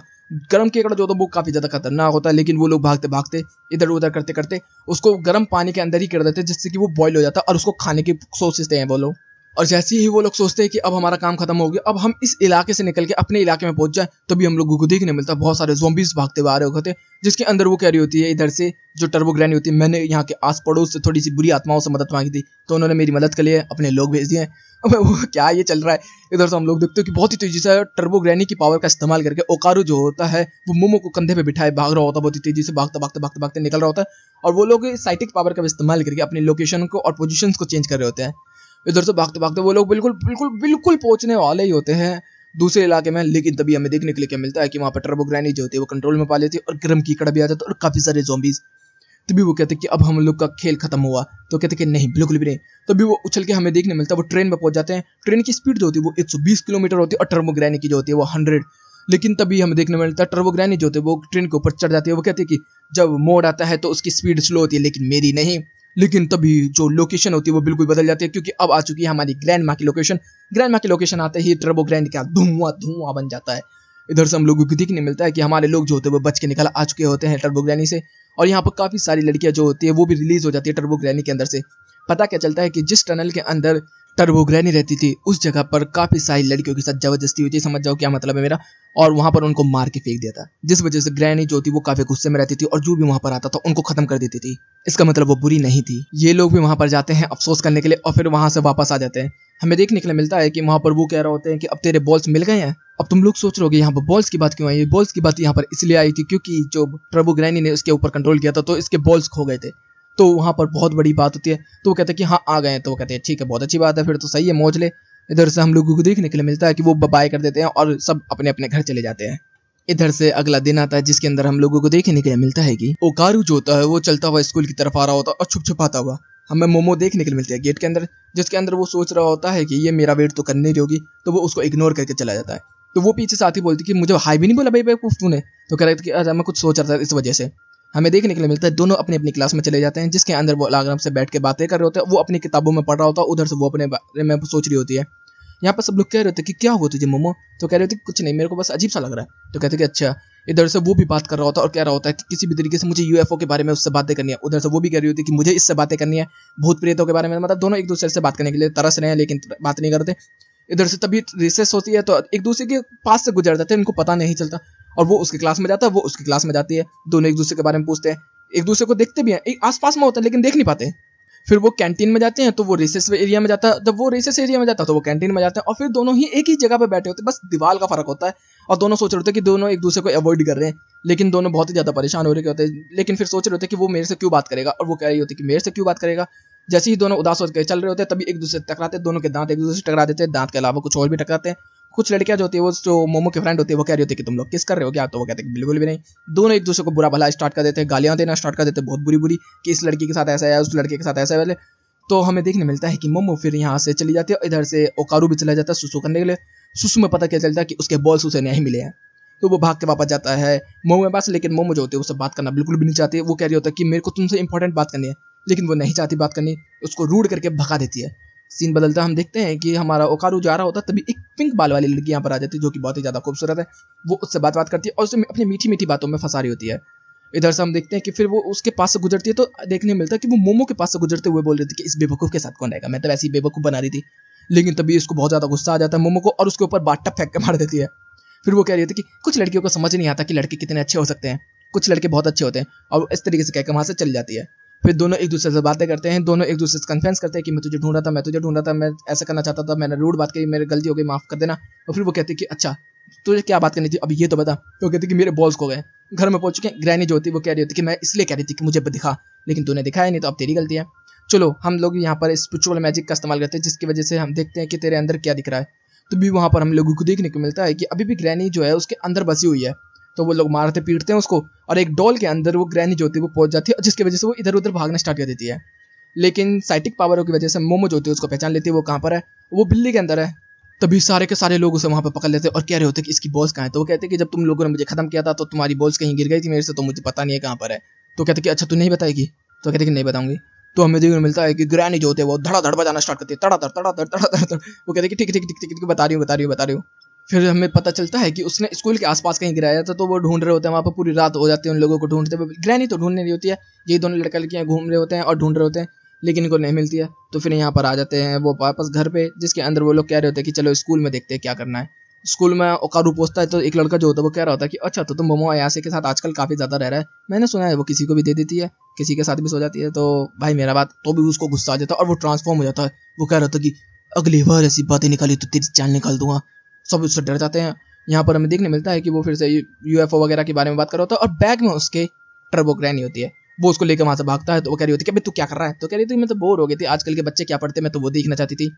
गरम केकड़ा जो होता है वो काफी ज्यादा खतरनाक होता है, लेकिन वो लोग भागते भागते इधर उधर करते करते उसको गर्म पानी के अंदर ही कर देते हैं, जिससे कि वो बॉयल हो जाता है और उसको खाने की सोचते हैं वो लोग। और जैसे ही वो लोग सोचते हैं कि अब हमारा काम खत्म हो गया, अब हम इस इलाके से निकल के अपने इलाके में पहुंच जाए, तभी हम लोगों को देखने मिलता है बहुत सारे ज़ॉम्बीज़ भागते हुए आ रहे होते हैं, जिसके अंदर वो कह रही होती है इधर से जो टर्बो ग्रैनी होती है, मैंने यहाँ के आस पड़ोस से थोड़ी सी बुरी आत्माओं से मदद मांगी थी तो उन्होंने मेरी मदद के लिए अपने लोग भेज दिए हैं। अब वो क्या ये चल रहा है। इधर से हम लोग देखते हो कि बहुत ही तेजी से टर्बो ग्रैनी की पावर का इस्तेमाल करके ओकारू जो होता है वो मोमो को कंधे पे बिठाए भाग रहा होता है, बहुत ही तेजी से भागते भागते भागते भागते निकल रहा होता है। और वो लोग साइटिक पावर का इस्तेमाल करके अपनी लोकेशन को और पोजिशन को चेंज कर रहे होते हैं। इधर से भागते भागते वो लोग बिल्कुल बिल्कुल बिल्कुल पहुंचने वाले ही होते हैं दूसरे इलाके में, लेकिन तभी हमें देखने के लिए क्या मिलता है कि वहाँ पर टर्बो ग्रैनी जो होती है वो कंट्रोल में पा लेती है और गर्म कीकड़ा भी आ जाता है और काफी सारे ज़ॉम्बीज़। तभी वो कहते हैं कि अब हम लोग का खेल खत्म हुआ। तो कहते हैं कि नहीं बिल्कुल भी नहीं। तभी वो उछल के हमें देखने मिलता है वो ट्रेन में पहुंच जाते हैं। ट्रेन की स्पीड जो होती है वो 120 किलोमीटर होती है और टर्बो ग्रैनी की जो होती है वो 100। लेकिन तभी हमें देखने मिलता है टर्बो ग्रैनी जो होती है वो ट्रेन के ऊपर चढ़ जाती है। वो कहती है कि जब मोड़ आता है तो उसकी स्पीड स्लो होती है, लेकिन मेरी नहीं। लेकिन तभी जो लोकेशन होती है वो बिल्कुल बदल जाती है, क्योंकि अब आ चुकी है हमारी ग्रैंड माँ की लोकेशन। ग्रैंड माँ की लोकेशन आते ही टर्बो ग्रैंड का धुआं धुआं बन जाता है। इधर से हम लोगों को देखने मिलता है कि हमारे लोग जो होते हैं वो बच के निकल आ चुके होते हैं टर्बो ग्रैनी से, और यहाँ पर काफी सारी लड़कियां जो होती है वो भी रिलीज हो जाती है टर्बो ग्रैनी के अंदर से। पता क्या चलता है कि जिस टनल के अंदर टर्बो ग्रैनी रहती थी उस जगह पर काफी सारी लड़कियों के साथ जबरदस्ती हुई थी, समझ जाओ क्या मतलब है मेरा। और वहां पर उनको मार के फेंक दिया था, जिस वजह से ग्रैनी जो थी वो काफी गुस्से में रहती थी और जो भी वहां पर आता था उनको खत्म कर देती थी। इसका मतलब वो बुरी नहीं थी। ये लोग भी वहां पर जाते हैं अफसोस करने के लिए और फिर वहां से वापस आ जाते हैं। हमें देखने के लिए मिलता है कि वहां पर वो कह रहे होते हैं कि अब तेरे बॉल्स मिल गए हैं। अब तुम लोग सोच रहे हो यहाँ पर बॉल्स की बात क्यों आई। बॉल्स की बात यहाँ पर इसलिए आई थी क्योंकि जो टर्बो ग्रैनी ने उसके ऊपर कंट्रोल किया था तो इसके बॉल्स खो गए थे। तो वहां पर बहुत बड़ी बात होती है। तो वो कहते हैं कि हाँ आ गए हैं। तो वो कहते हैं ठीक है बहुत अच्छी बात है, फिर तो सही है, मौज ले। इधर से हम लोगों को देखने के लिए मिलता है कि वो बाय कर देते हैं और सब अपने अपने घर चले जाते हैं। इधर से अगला दिन आता है जिसके अंदर हम लोगों को देखने के लिए मिलता है कि ओकारू जो होता है वो चलता हुआ स्कूल की तरफ आ रहा होता है और छुप छुपाता हुआ हमें मोमो देखने के लिए मिलती है गेट के अंदर, जिसके अंदर वो सोच रहा होता है कि ये मेरा वेट तो करनी रही होगी, तो वो उसको इग्नोर करके चला जाता है। तो वो पीछे से आती बोलती कि मुझे हाई भी नहीं बोला भाई बेवकूफ तूने। तो कह रहे थे कि अरे मैं कुछ सोच रहा था इस वजह से। हमें देखने के लिए मिलता है दोनों अपनी अपनी क्लास में चले जाते हैं, जिसके अंदर वो आराम से बैठ के बातें कर रहे होते हैं। वो अपनी किताबों में पढ़ रहा होता है, उधर से वो अपने बारे में सोच रही होती है। यहाँ पर सब लोग कह रहे थे कि क्या हुआ तुझे मोमो। तो कह रहे थे कुछ नहीं, मेरे को बस अजीब सा लग रहा है। तो कहते कि अच्छा। इधर से वो भी बात कर रहा होता है और कह रहा होता है कि किसी भी तरीके से मुझे यूएफओ के बारे में उससे बातें करनी है। उधर से वो भी कह रही होती है कि मुझे इससे बातें करनी है, भूत प्रेतों के बारे में। मतलब दोनों एक दूसरे से बात करने के लिए तरस रहे हैं लेकिन बात नहीं करते। इधर से तभी रिसेस होती है तो एक दूसरे के पास से गुजर जाते हैं, इनको पता नहीं चलता। और वो उसकी क्लास में जाता है, वो उसकी क्लास में जाती है। दोनों एक दूसरे के बारे में पूछते हैं, एक दूसरे को देखते भी हैं, एक आसपास में होता है लेकिन देख नहीं पाते। फिर वो कैंटीन में जाते हैं तो वो रेसेस एरिया में जाता है, जब वो रेसेस एरिया में जाता है तो वो कैंटीन में जाते हैं। और फिर दोनों ही एक ही जगह पे बैठे होते हैं, बस दीवार का फर्क होता है। और दोनों सोच रहे होते हैं कि दोनों एक दूसरे को अवॉइड कर रहे हैं, लेकिन दोनों बहुत ही ज्यादा परेशान हो रहे होते हैं। लेकिन फिर सोच रहे होते हैं कि वो मेरे से क्यों बात करेगा, और वो कह रही होती है कि मेरे से क्यों बात करेगा। जैसे ही दोनों उदास होकर चल रहे होते हैं तभी एक दूसरे से टकराते हैं, दोनों के दांत एक दूसरे से टकरा देते हैं। दांत के अलावा कुछ और भी टकराते हैं। कुछ लड़कियां जो होती है, वो जो मोमो के फ्रेंड होती है, वो कह रही होती है कि तुम लोग किस कर रहे हो क्या। तो वो कहते हैं बिल्कुल भी नहीं। दोनों एक दूसरे को बुरा भला स्टार्ट कर देते हैं, गालियां देना स्टार्ट कर देते हैं बहुत बुरी बुरी, कि इस लड़की के साथ ऐसा है, उस लड़के के साथ ऐसा है। तो हमें देखने मिलता है कि मोमो फिर यहाँ से चली जाती है। इधर से ओकारू भी चला जाता है सुसु करने के लिए। सुसु में पता क्या चलता है कि उसके बॉल्स उसे नहीं मिले हैं। तो वो भाग के वापस जाता है मोमो के पास, लेकिन मोमो जो होती है उससे बात करना बिल्कुल भी नहीं चाहती है। वो कह रही होता है कि मेरे को तुमसे इंपॉर्टेंट बात करनी है, लेकिन वो नहीं चाहती बात करनी, उसको रूड करके भगा देती है। सीन बदलता हम देखते हैं कि हमारा ओकारू जा रहा होता है, तभी एक पिंक बाल वाली लड़की यहाँ पर आ जाती है, जो कि बहुत ही ज्यादा खूबसूरत है। वो उससे बात करती है और उसे अपनी मीठी मीठी बातों में फंसा रही होती है। इधर से हम देखते हैं कि फिर वो उसके पास से गुजरती है तो देखने मिलता है कि वो मोमो के पास से गुजरते हुए बोल रही थी कि इस बेवकूफ के साथ कौन रहेगा, मैं तो ऐसी बेवकूफ बना रही थी। लेकिन तभी इसको बहुत ज्यादा गुस्सा आ जाता है मोमो को, और उसके ऊपर बाटअप फेंक के मार देती है। फिर वो कह रही थी कि कुछ लड़कियों को समझ नहीं आता कि लड़के कितने अच्छे हो सकते हैं, कुछ लड़के बहुत अच्छे होते हैं, और इस तरीके से कहकर वहां से चली जाती है। फिर दोनों एक दूसरे से बातें करते हैं, दोनों एक दूसरे से कन्फेंस करते हैं कि मैं तुझे ढूंढ रहा था, मैं तुझे ढूंढ रहा था, मैं ऐसा करना चाहता था, मैंने रूड बात करी, मेरी गलती हो गई, माफ कर देना। और फिर वो कहते हैं कि अच्छा तुझे क्या बात करनी थी, अब ये तो बता। तो कहते कि मेरे बॉल्स खो गए, घर में पहुंच चुके हैं। ग्रैनी जो होती है वो कह रही होती कि मैं इसलिए कह रही थी कि मुझे दिखा, लेकिन तूने दिखाया नहीं, तो अब तेरी गलती है। चलो हम लोग यहाँ पर स्पिरिचुअल मैजिक का इस्तेमाल करते हैं, जिसकी वजह से हम देखते हैं कि तेरे अंदर क्या दिख रहा है। तो भी वहाँ पर हम लोगों को देखने को मिलता है कि अभी भी ग्रैनी जो है उसके अंदर बसी हुई है। तो वो लोग मारते पीटते हैं उसको, और एक डॉल के अंदर वो ग्रैनी जो होती है वो पहुंच जाती है, जिसकी वजह से वो इधर उधर भागना स्टार्ट कर देती है। लेकिन साइटिक पावरों की वजह से मोमो जो होती है उसको पहचान लेती है वो कहाँ पर है, वो बिल्ली के अंदर है। तभी सारे के सारे लोग उसे वहां पर पकड़ लेते हैं और कह रहे होते हैं कि इसकी बॉल्स कहाँ है। तो वो कहते हैं कि जब तुम लोगों ने मुझे खत्म किया था तो तुम्हारी बॉल्स कहीं गिर गई थी मेरे से, तो मुझे पता नहीं है कहाँ पर है। तो कहते कि अच्छा तू नहीं बताएगी। तो कहते कि नहीं बताऊंगी। तो हमें देखने मिलता है कि ग्रैनी जो होते हैं वो धड़ाधड़ बजाना स्टार्ट करती है, तड़ाधड़ तड़ाधड़ तड़ाधड़। वो कहते कि ठीक ठीक ठीक ठीक बता रही हूँ बता रही हूँ बता रही हूँ। फिर हमें पता चलता है कि उसने स्कूल के आसपास कहीं गिराया था, तो वो ढूंढ रहे होते हैं, वहाँ पर पूरी रात हो जाती है उन लोगों को ढूंढते हुए। ग्रैनी तो ढूंढ रही होती है, ये दोनों लड़का लड़कियां घूम रहे होते हैं और ढूंढ रहे होते हैं, लेकिन इनको नहीं मिलती है। तो फिर यहाँ पर आ जाते हैं वो वापस घर पे, जिसके अंदर वो लोग कह रहे होते हैं कि चलो स्कूल में देखते हैं क्या करना है। स्कूल में ओकारू पूछता है तो एक लड़का जो होता है वो कह रहा होता है कि अच्छा तो तुम मोमो अयासे के साथ आजकल काफी ज्यादा रह रहा है, मैंने सुना है वो किसी को भी दे देती है, किसी के साथ भी सो जाती है। तो भाई मेरा बात, तो भी उसको गुस्सा आ जाता है और वो ट्रांसफॉर्म हो जाता है। वो कह रहा था कि अगली बार ऐसी बातें निकाली तो तेरी जान निकाल दूंगा। सब उससे डर जाते हैं। यहाँ पर हमें देखने मिलता है कि वो फिर से यूएफओ वगैरह के बारे में बात कर रहा होता है, और बैग में उसके टर्बो ग्रैनी होती है। वो उसको लेकर वहां से भागता है। तो वो कह रही होती है कि तू क्या कर रहा है। तो कह रही थी मैं तो बोर हो गई थी, आजकल के बच्चे क्या पढ़ते, मैं तो वो देखना चाहती थी।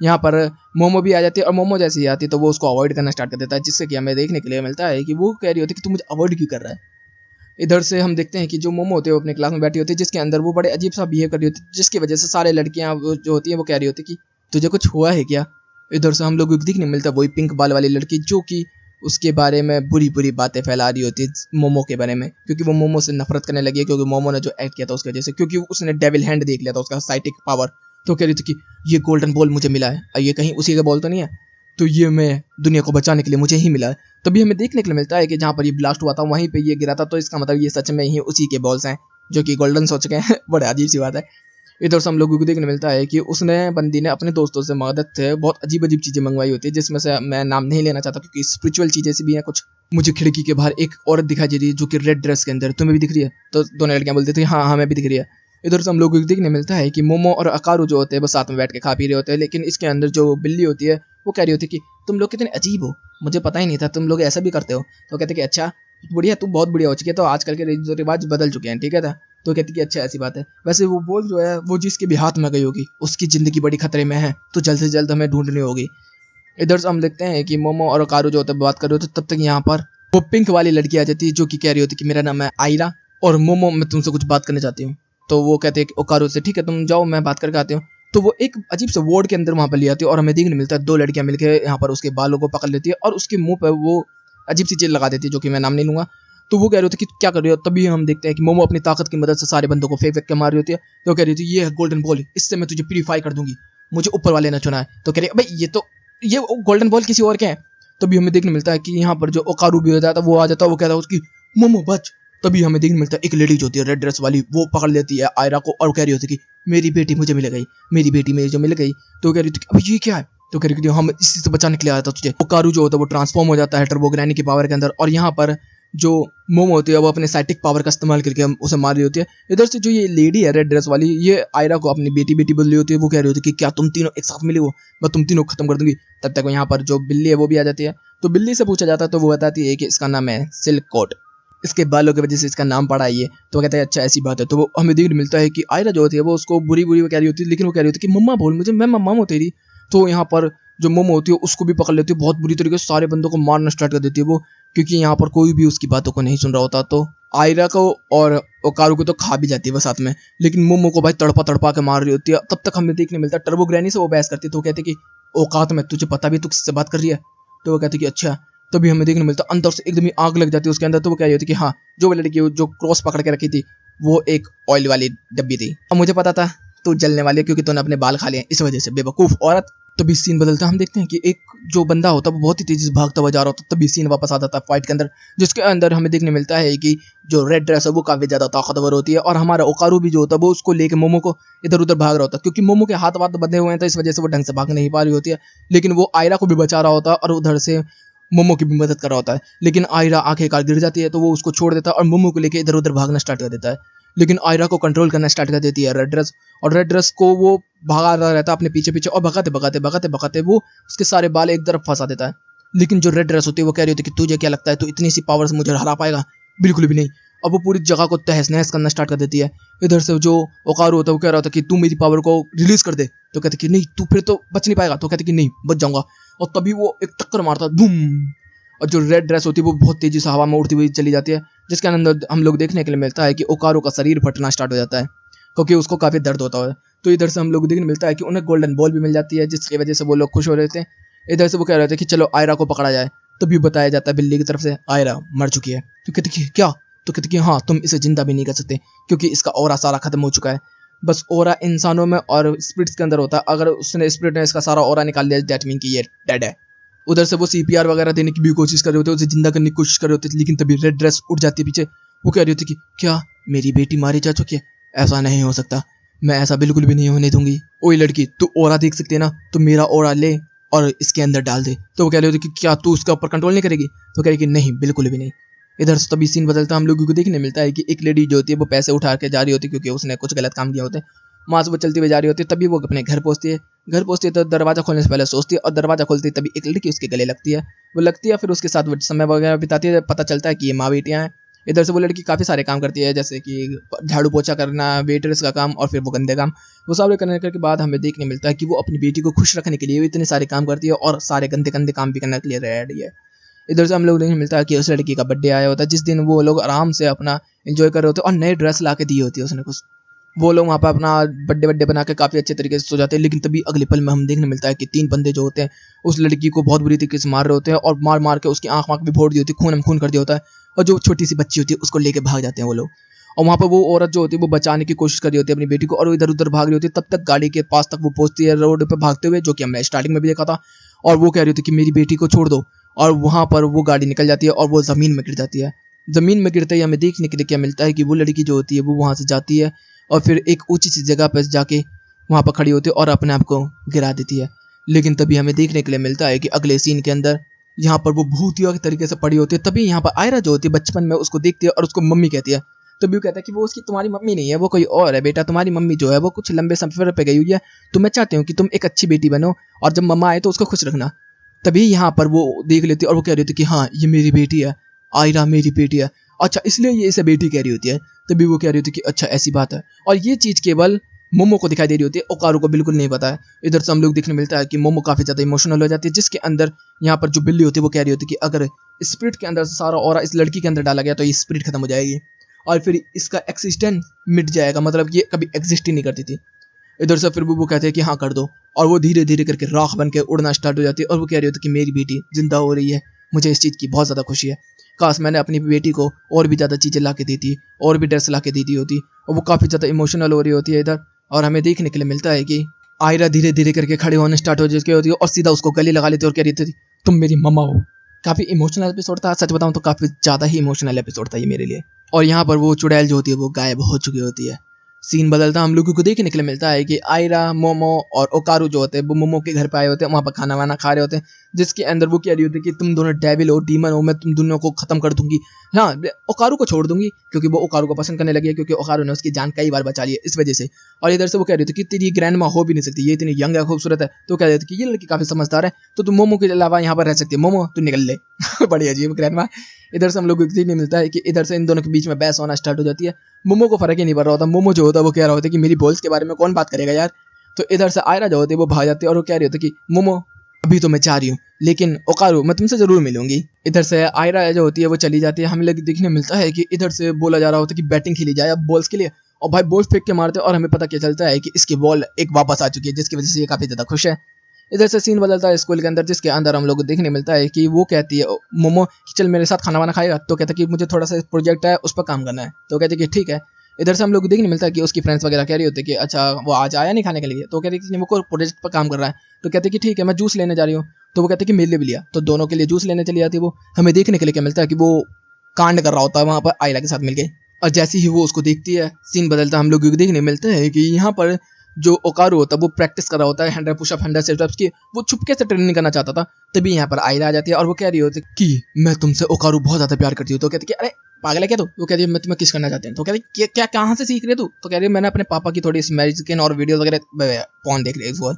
यहाँ पर मोमो भी आ जाती है, और मोमो जैसे ही आती है तो वो उसको अवॉइड करना स्टार्ट कर देता है, जिससे कि हमें देखने के लिए मिलता है कि वो कह रही होती है कि तू मुझे अवॉइड क्यों कर रहा है। इधर से हम देखते हैं कि जो मोमो होते हैं वो अपने क्लास में बैठी होती है, जिसके अंदर वो बड़े अजीब सा बिहेव कर रही होती है, जिसकी वजह से सारे लड़कियां जो होती हैं वो कह रही होती है कि तुझे कुछ हुआ है क्या। इधर से हम लोग को देखने मिलता है वही पिंक बाल वाली लड़की, जो कि उसके बारे में बुरी बुरी बातें फैला रही होती है मोमो के बारे में, क्योंकि वो मोमो से नफरत करने लगी है, क्योंकि मोमो ने जो एक्ट किया था उसकी वजह से, क्योंकि उसने डेविल हैंड देख लिया था, उसका साइटिक पावर। तो कह रही थी कि ये गोल्डन बॉल मुझे मिला है, और ये कहीं उसी का बॉल तो नहीं है, तो ये मैं दुनिया को बचाने के लिए मुझे ही मिला है। तभी हमें देखने के लिए मिलता है कि जहाँ पर ये ब्लास्ट हुआ था वहीं पे ये गिरा था, तो इसका मतलब ये सच में ही उसी के बॉल्स हैं, जो कि गोल्डन हो चुके हैं। बड़े अजीब सी बात है। इधर से हम लोगों को देखने मिलता है कि उसने बंदी ने अपने दोस्तों से मदद से बहुत अजीब अजीब चीजें मंगवाई होती है, जिसमें से मैं नाम नहीं लेना चाहता क्योंकि स्पिरिचुअल चीजें से भी हैं कुछ। मुझे खिड़की के बाहर एक औरत दिखाई दे रही है जो कि रेड ड्रेस के अंदर, तुम्हें भी दिख रही है। तो दोनों लड़कियां बोलती थी हाँ हमें भी दिख रही है। इधर से हम लोगों को देखने मिलता है कि मोमो और अकारू जो होते हैं वो साथ में बैठ के खा पी रहे होते हैं, लेकिन इसके अंदर जो बिल्ली होती है वो कह रही होती है कि तुम लोग कितने अजीब हो, मुझे पता ही नहीं था तुम लोग ऐसा भी करते हो। तो कहते कि अच्छा बढ़िया, तू बहुत बढ़िया हो चुकी है, तो आजकल के रिवाज बदल चुके हैं, ठीक है था। तो कहती कि अच्छा ऐसी बात है, वैसे वो बॉल जो है वो जिसके भी हाथ में गई होगी उसकी जिंदगी बड़ी खतरे में है, तो जल्द से जल्द हमें ढूंढनी होगी। इधर से हम देखते हैं कि मोमो और कारू जो होता है बात कर रहे होते, तब तक यहाँ पर वो पिंक वाली लड़की आ जाती है, जो कि कह रही होती कि मेरा नाम है आयरा और मोमो मैं तुमसे कुछ बात करना चाहती हूँ। तो वो कहते हैं कि ओकारू से ठीक है तुम जाओ मैं बात करके आती हूँ। तो वो एक अजीब से वार्ड के अंदर वहाँ पर ले आती है और हमें देखने मिलता है 2 लड़कियाँ मिलकर यहाँ पर उसके बालों को पकड़ लेती है और उसके मुंह पर वो अजीब सी चीज़ लगा देती है जो कि मैं नाम नहीं लूँगा। तो वो कह रही होती है कि क्या कर रही हो? तभी हम देखते हैं कि मोमो अपनी ताकत की मदद से सारे बंदों को फेंक के मार रही होती है। तो कह रही होती है ये है गोल्डन बॉल, इससे मैं तुझे प्यूरीफाई कर दूंगी, मुझे ऊपर वाले ने चुना है। तो कह रही है भाई ये गोल्डन बॉल किसी और के हैं। तभी हमें देखने मिलता है कि यहाँ पर जो ओकारू भी हो जाता है वो आ जाता है, वो कहता है उसकी मोमो बच। तभी हमें देखने मिलता है एक लेडी जो होती है रेड ड्रेस वाली, वो पकड़ लेती है आयरा को और कह रही होती है कि मेरी बेटी मुझे मिल गई, मेरी बेटी मेरी जो मिल गई। तो कह रही थी अभी ये क्या है? तो कह रही थी हम इसी से बचाने के लिए आया था तुझे। ओकारू जो होता है वो ट्रांसफॉर्म हो जाता है टर्बोग्रानी की पावर के अंदर और यहाँ पर जो मोमो होती है वो अपने साइटिक पावर का इस्तेमाल करके उसे मार रही होती है। इधर से जो ये लेडी है रेड ड्रेस वाली, ये आयरा को अपनी बेटी बेटी बोल रही होती है। वो कह रही होती है कि क्या तुम तीनों एक साथ मिले हो, मैं तुम तीनों को खत्म कर दूंगी। तब तक यहाँ पर जो बिल्ली है वो भी आ जाती है। तो बिल्ली से पूछा जाता है तो वो बताती है कि इसका नाम है सिल्क कोट, इसके बालों की वजह से इसका नाम पड़ा है ये। तो कहता है अच्छा ऐसी बात है। तो वो हमें देखने मिलता है कि आयरा जो होती है वो उसको बुरी बुरी कह रही होती है, लेकिन वो कह रही होती है कि मम्मा बोल मुझे, मैं मम्मा हूँ तेरी। तो यहाँ पर जो मोमो होती है उसको भी पकड़ लेती है, बहुत बुरी तरीके से सारे बंदों को मारना स्टार्ट कर देती है वो, क्योंकि यहाँ पर कोई भी उसकी बातों को नहीं सुन रहा होता। तो आयरा को और ओकारू को तो खा भी जाती है वो साथ में, लेकिन मोमो को भाई तड़पा तड़पा के मार रही होती है। तब तक हमें देखने मिलता है टर्बोग्रानी से वो बहस करती है। तो वो कहती है कि औकात में, तुझे पता भी तू किससे बात कर रही है? तो वो कहती है कि अच्छा। तभी हमें देखने मिलता है अंदर से एकदम ही आग लग जाती है उसके अंदर। तो वो कह रही होती है कि हाँ, जो लड़की जो क्रॉस पकड़ के रखी थी वो एक ऑयल वाली डब्बी थी, और मुझे पता था तू जलने वाली है क्योंकि तूने अपने बाल खा लिए इस वजह से, बेवकूफ औरत। तभी सीन बदलता है, हम देखते हैं कि एक जो बंदा होता है वो बहुत ही तेजी से भागता हुआ जा रहा होता है। तभी सीन वापस आ जाता है फाइट के अंदर, जिसके अंदर हमें देखने मिलता है कि जो रेड ड्रेस है वो काफी ज्यादा ताकतवर होती है और हमारा ओकारू भी जो होता है वो उसको लेके मोमो को इधर उधर भाग रहा होता है, क्योंकि मोमो के हाथ वाथ बंधे हुए हैं तो इस वजह से वो ढंग से भाग नहीं पा रही होती है। लेकिन वो आयरा को भी बचा रहा होता है और उधर से मोमो की भी मदद कर रहा होता है। लेकिन आयरा आखिरकार गिर जाती है तो वो उसको छोड़ देता है और मोमो को लेके इधर उधर भागना स्टार्ट कर देता है। लेकिन आयरा को कंट्रोल करना स्टार्ट कर देती है रेड ड्रेस, और रेड ड्रेस को वो भागा रहता है अपने पीछे पीछे और भगाते भगाते भगाते भगाते वो उसके सारे बाल एक तरफ फंसा देता है। लेकिन जो रेड ड्रेस होती है वो कह रही होती है कि तुझे क्या लगता है तू इतनी सी पावर से मुझे हरा पाएगा? बिल्कुल भी नहीं। अब वो पूरी जगह को तहस नहस करना स्टार्ट कर देती है। इधर से जो ओकारू होता है वो कह रहा होता है कि तू मेरी पावर को रिलीज कर दे। तो कहते कि नहीं, तू फिर तो बच नहीं पाएगा। तो कहते कि नहीं, बच जाऊंगा। और तभी वो एक टक्कर मारता है, बूम। और जो रेड ड्रेस होती है वो बहुत तेजी से हवा में उड़ती हुई चली जाती है, जिसके अंदर हम लोग देखने के लिए मिलता है कि ओकारू का शरीर फटना स्टार्ट हो जाता है क्योंकि उसको काफी दर्द होता है। तो इधर से हम लोग देखने मिलता है कि उन्हें गोल्डन बॉल भी मिल जाती है, जिसकी वजह से वो लोग खुश हो रहे थे। इधर से वो कह रहे थे कि चलो आयरा को पकड़ा जाए। तभी बताया जाता है बिल्ली की तरफ से आयरा मर चुकी है। तो कहती कि क्या? तो कहती कि हाँ, तुम इसे जिंदा भी नहीं कर सकते क्योंकि इसका ऑरा सारा खत्म हो चुका है। बस ऑरा इंसानों में और स्पिरिट्स के अंदर होता है, अगर उसने स्पिरिट ने इसका सारा ऑरा निकाल लिया दैट मीन कि ये डेड है। उधर से वो सीपीआर वगैरह देने की भी कोशिश कर रहे होते, उसे जिंदा करने की कोशिश कर रहे होते, लेकिन तभी रेड ड्रेस उठ जाती है पीछे। वो कह रही होती कि क्या मेरी बेटी मारी जा चुकी है? ऐसा नहीं हो सकता, मैं ऐसा बिल्कुल भी नहीं होने दूंगी। ओए लड़की, तू ऑरा देख सकती है ना, तो मेरा ऑरा ले और इसके अंदर डाल दे। तो वो कह रही होती कि क्या तू उसका ऊपर कंट्रोल नहीं करेगी? तो कह रही कि नहीं, बिल्कुल भी नहीं। इधर से तभी सीन बदलता है, हम लोगों को देखने मिलता है कि एक लेडी जो होती है वो पैसे उठा के जा रही होती है क्योंकि उसने कुछ गलत काम किया होते हैं। वहाँ से वो चलती हुई जा रही होती है, तभी वो अपने घर पहुँचती है। घर पहुँचती है तो दरवाजा खोलने से पहले सोचती है, और दरवाजा खोलती है तभी एक लड़की उसके गले लगती है। वो लगती है, फिर उसके साथ वो समय वगैरह बिताती है, पता चलता है कि ये माँ बेटियाँ हैं। इधर से वो लड़की काफ़ी सारे काम करती है, जैसे कि झाड़ू पोछा करना, वेटर्स का काम और फिर वो गंदे काम। वो सारे करने के बाद हमें देखने मिलता है कि वो अपनी बेटी को खुश रखने के लिए इतने सारे काम करती है और सारे गंदे गंदे काम भी करने के लिए रेडी है। इधर से हम लोग देखने मिलता है कि उस लड़की का बर्थडे आया होता है, जिस दिन वो लोग आराम से अपना एंजॉय कर रहे होते हैं और नए ड्रेस ला के दी होती है उसने कुछ। वो लोग वहाँ पर अपना बर्थडे बना के काफ़ी अच्छे तरीके से सो जाते हैं। लेकिन तभी अगले पल में हम देखने मिलता है कि 3 बंदे जो होते हैं उस लड़की को बहुत बुरी तरीके से मार रहे होते हैं और मार मार के उसकी आँख वाँख भी फोड़ दी होती है, खून में खून कर दिया होता है। और जो छोटी सी बच्ची होती है उसको लेके भाग जाते हैं वो लोग। और वहाँ पर वो औरत जो होती है वो बचाने की कोशिश कर रही होती है अपनी बेटी को, और वो इधर उधर भाग रही होती है। तब तक गाड़ी के पास तक वो पहुँचती है रोड पर भागते हुए, जो कि हमने स्टार्टिंग में भी देखा था। और वो कह रही होती है कि मेरी बेटी को छोड़ दो, और वहाँ पर वो गाड़ी निकल जाती है और वो ज़मीन में गिर जाती है। ज़मीन में गिरते ही हमें देखने के लिए क्या मिलता है कि वो लड़की जो होती है वो वहाँ से जाती है और फिर एक ऊंची सी जगह पर जाके वहाँ पर खड़ी होती है और अपने आप को गिरा देती है। लेकिन तभी हमें देखने के लिए मिलता है कि अगले सीन के अंदर यहाँ पर वो भूतिया के तरीके से पड़ी होती है। तभी यहाँ पर आयरा जो होती है बचपन में उसको देखती है और उसको मम्मी कहती है। तभी वो कहता है कि वो उसकी तुम्हारी मम्मी नहीं है, वो कोई और है बेटा। तुम्हारी मम्मी जो है वो कुछ लंबे सफर पे गई हुई है, तो मैं चाहती हूँ कि तुम एक अच्छी बेटी बनो और जब मम्मा आए तो उसको खुश रखना। तभी यहाँ पर वो देख लेती है और वो कह रही थी कि हाँ, ये मेरी बेटी है, आयरा मेरी बेटी है। अच्छा, इसलिए ये इसे बेटी कह रही होती है। तभी वो कह रही थी कि अच्छा ऐसी बात है, और ये चीज़ केवल मोमो को दिखाई दे रही होती है, ओकारू को बिल्कुल नहीं पता है। इधर से हम लोग देखने मिलता है कि मोमो काफ़ी ज़्यादा इमोशनल हो जाती है, जिसके अंदर यहाँ पर जो बिल्ली होती है वो कह रही होती है कि अगर स्पिरिट के अंदर से सारा ऑरा इस लड़की के अंदर डाला गया तो ये स्पिरिट खत्म हो जाएगी और फिर इसका एक्सिस्टेंस मिट जाएगा, मतलब ये कभी एग्जिस्ट ही नहीं करती थी। इधर से फिर वो कहते हैं कि हाँ कर दो, और वो धीरे धीरे करके राख बन के उड़ना स्टार्ट हो जाती है। और वो कह रही होती है कि मेरी बेटी जिंदा हो रही है, मुझे इस चीज़ की बहुत ज़्यादा खुशी है। काश मैंने अपनी बेटी को और भी ज़्यादा चीज़ें ला के दी थी, और भी ड्रेस ला के दी होती। और वो काफ़ी ज़्यादा इमोशनल हो रही होती है इधर। और हमें देखने के लिए मिलता है कि आयरा धीरे धीरे करके खड़े होने स्टार्ट हो चुकी होती है और सीधा उसको गले लगा लेती है और कह रही थी तुम मेरी मम्मा हो। काफ़ी इमोशनल एपिसोड था, सच बताऊं तो काफ़ी ज़्यादा ही इमोशनल एपिसोड था ये मेरे लिए। और यहाँ पर वो चुड़ैल जो होती है वो गायब हो चुकी होती है। सीन बदलता हम लोगों को देखने के लिए मिलता है कि आयरा, मोमो और ओकारू जो होते हैं वो मोमो के घर पे आए होते हैं, वहाँ पर खाना वाना खा रहे होते हैं, जिसके अंदर वो कह रही होती है कि तुम दोनों डेविल हो, डीमन हो, मैं तुम दोनों को खत्म कर दूंगी। हाँ, ओकारू को छोड़ दूंगी क्योंकि वो ओकारू को पसंद करने लगी है, क्योंकि ओकारू ने उसकी जान कई बार बचा ली है इस वजह से। और इधर से वो कह रही थी कि तेरी ग्रैंड माँ हो भी नहीं सकती, ये इतनी यंग है, खूबसूरत है। तो कह रही थी कि ये लड़की काफी समझदार है, तो तुम मोमो के अलावा यहाँ पर रह सकती है, मोमो तू निकल ले। बड़ी अजीब ग्रैंड माँ। इधर से हम लोग को देखने मिलता है कि इधर से इन दोनों के बीच में बहस होना स्टार्ट हो जाती है। मोमो को फर्क ही नहीं पड़ रहा होता। मोमो जो होता है वो कह रहा होता है कि मेरी बॉल्स के बारे में कौन बात करेगा यार। तो इधर से आयरा जो होती है वो भाग जाती है और वो कह रही होती है कि मोमो अभी तो मैं चाह रही हूँ, लेकिन ओकारू मैं तुमसे जरूर मिलूंगी। इधर से आयरा जो होती है वो चली जाती है। हमें लग देखने मिलता है कि इधर से बोला जा रहा होता है कि बैटिंग खेली जाए अब बॉल्स के लिए, और भाई बॉल्स फेंक के मारते हैं और हमें पता क्या चलता है कि इसकी बॉल एक वापस आ चुकी है, जिसकी वजह से ये काफी ज्यादा खुश है। इधर से सीन बदलता है स्कूल के अंदर, जिसके अंदर हम लोग को देखने मिलता है कि वो कहती है मोमो कि चल मेरे साथ खाना वाना खाएगा। तो कहता है कि मुझे थोड़ा सा प्रोजेक्ट है उस पर काम करना है। तो कहते हैं कि ठीक है। इधर से हम लोग को देखने मिलता है कि उसकी फ्रेंड्स वगैरह कह रही होती है कि अच्छा वो आज आया नहीं खाने के लिए। तो कहते हैं कि वो कोई प्रोजेक्ट पर काम कर रहा है। तो कहते हैं कि ठीक है मैं जूस लेने जा रही हूँ। तो वो कहते हैं कि मेरे लिए भी लिया। तो दोनों के लिए जूस लेने चली जाती है। वो हमें देखने के लिए क्या मिलता है कि वो कांड कर रहा होता है वहाँ पर आयरा के साथ मिलके। और जैसे ही वो उसको देखती है सीन बदलता हम लोग को देखने मिलता है कि यहाँ पर जो ओकारू होता है वो प्रैक्टिस कर रहा होता है 100 पुशअप 100 सिटअप्स की। वो छुपके से ट्रेनिंग करना चाहता था। तभी यहाँ पर आयरा आ जाती है और वो कह रही होती है कि मैं तुमसे ओकारू बहुत ज्यादा प्यार करती हूँ। तो कहती है कि अरे पागल है क्या तू। वो कहती है मैं तुम्हें किस करना चाहती हूँ। तो कहती है क्या कहाँ से सीख रही है तू। तो कह रही है मैंने अपने पापा की थोड़ी मैजिक और वीडियो वगैरह पॉन देख रही है।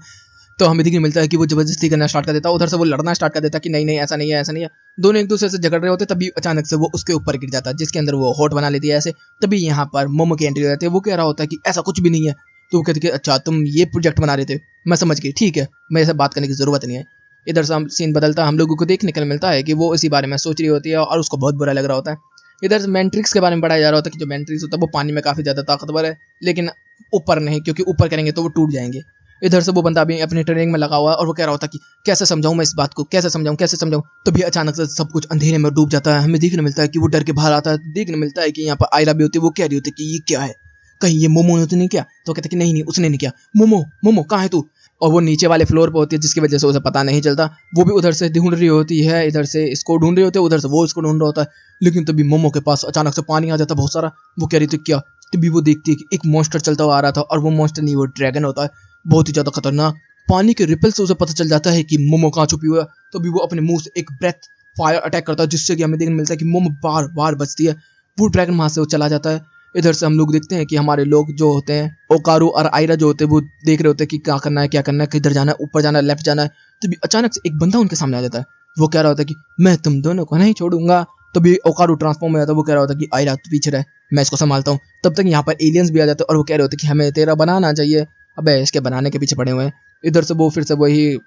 तो हमें देखने मिलता है कि वो जबरदस्ती करना स्टार्ट कर देता है। उधर से वो लड़ना स्टार्ट कर देता है कि नहीं नहीं ऐसा नहीं है ऐसा नहीं है। दोनों एक दूसरे से झगड़ रहे होते तभी अचानक से वो उसके ऊपर गिर जाता है, जिसके अंदर वो होट बना लेती है ऐसे। तभी यहाँ पर मोमो की एंट्री हो जाती है। वो कह रहा होता है कि ऐसा कुछ भी नहीं है। तो वो कहती है कि अच्छा तुम ये प्रोजेक्ट बना रहे थे, मैं समझ गई, ठीक है मेरे से बात करने की जरूरत नहीं है। इधर से हम सीन बदलता हम लोगों को देखने को मिलता है कि वो इसी बारे में सोच रही होती है और उसको बहुत बुरा लग रहा होता है। इधर से मैट्रिक्स के बारे में पढ़ाया जा रहा होता है कि जो मैट्रिक्स होता है वो पानी में काफी ज्यादा ताकतवर है, लेकिन ऊपर नहीं, क्योंकि ऊपर करेंगे तो वो टूट जाएंगे। इधर से वो बंदा अभी अपनी ट्रेनिंग में लगा हुआ है और वो कह रहा होता कि कैसे समझाऊं मैं इस बात को, कैसे समझाऊं। तभी अचानक से सब कुछ अंधेरे में डूब जाता है। हमें देखने मिलता है कि वो डर के बाहर आता है। देखने मिलता है कि यहाँ पर आयरा भी होती है। वो कह रही होती है कि ये क्या है, कहीं ये मोमो ने तो नहीं किया। तो कहते कि नहीं नहीं उसने नहीं किया। मोमो मोमो कहाँ है तू। और वो नीचे वाले फ्लोर पे होती है, जिसकी वजह से उसे पता नहीं चलता। वो भी उधर से ढूंढ रही होती है, इधर से इसको ढूंढ रही होती है, उधर से वो इसको ढूंढ रहा होता है। लेकिन तभी मोमो के पास अचानक से पानी आ जाता है बहुत सारा। वो कह रही थी क्या। तभी वो देखती है कि एक मॉन्स्टर चलता हुआ आ रहा था, और वो मॉन्स्टर नहीं वो ड्रैगन होता है, बहुत ही ज्यादा खतरनाक। पानी के रिपल से उसे पता चल जाता है कि मोमो कहाँ छुपी हुई है। तभी वो अपने मुंह से एक ब्रेथ फायर अटैक करता है, जिससे कि हमें देखने मिलता है कि मोमो बार बार बचती है। वो ड्रैगन वहां से वो चला जाता है। इधर से हम लोग देखते हैं कि हमारे लोग जो होते हैं ओकारू और आयरा जो होते हैं वो देख रहे होते हैं कि क्या करना है, किधर जाना है, ऊपर जाना है, लेफ्ट जाना है। तभी अचानक से एक बंदा उनके सामने आ जाता है। वो कह रहा होता है कि मैं तुम दोनों को नहीं छोड़ूंगा। तभी ओकारू ट्रांसफॉर्म हो जाता है। वो कह रहा होता है कि आयरा तू पीछे रह, मैं इसको संभालता हूँ। तब तक यहाँ पर एलियंस भी आ जाते हैं और वो कह रहे होते हैं कि हमें तेरा बनाना चाहिए। अबे इसके बनाने के पीछे पड़े हुए हैं। इधर से वो फिर से वही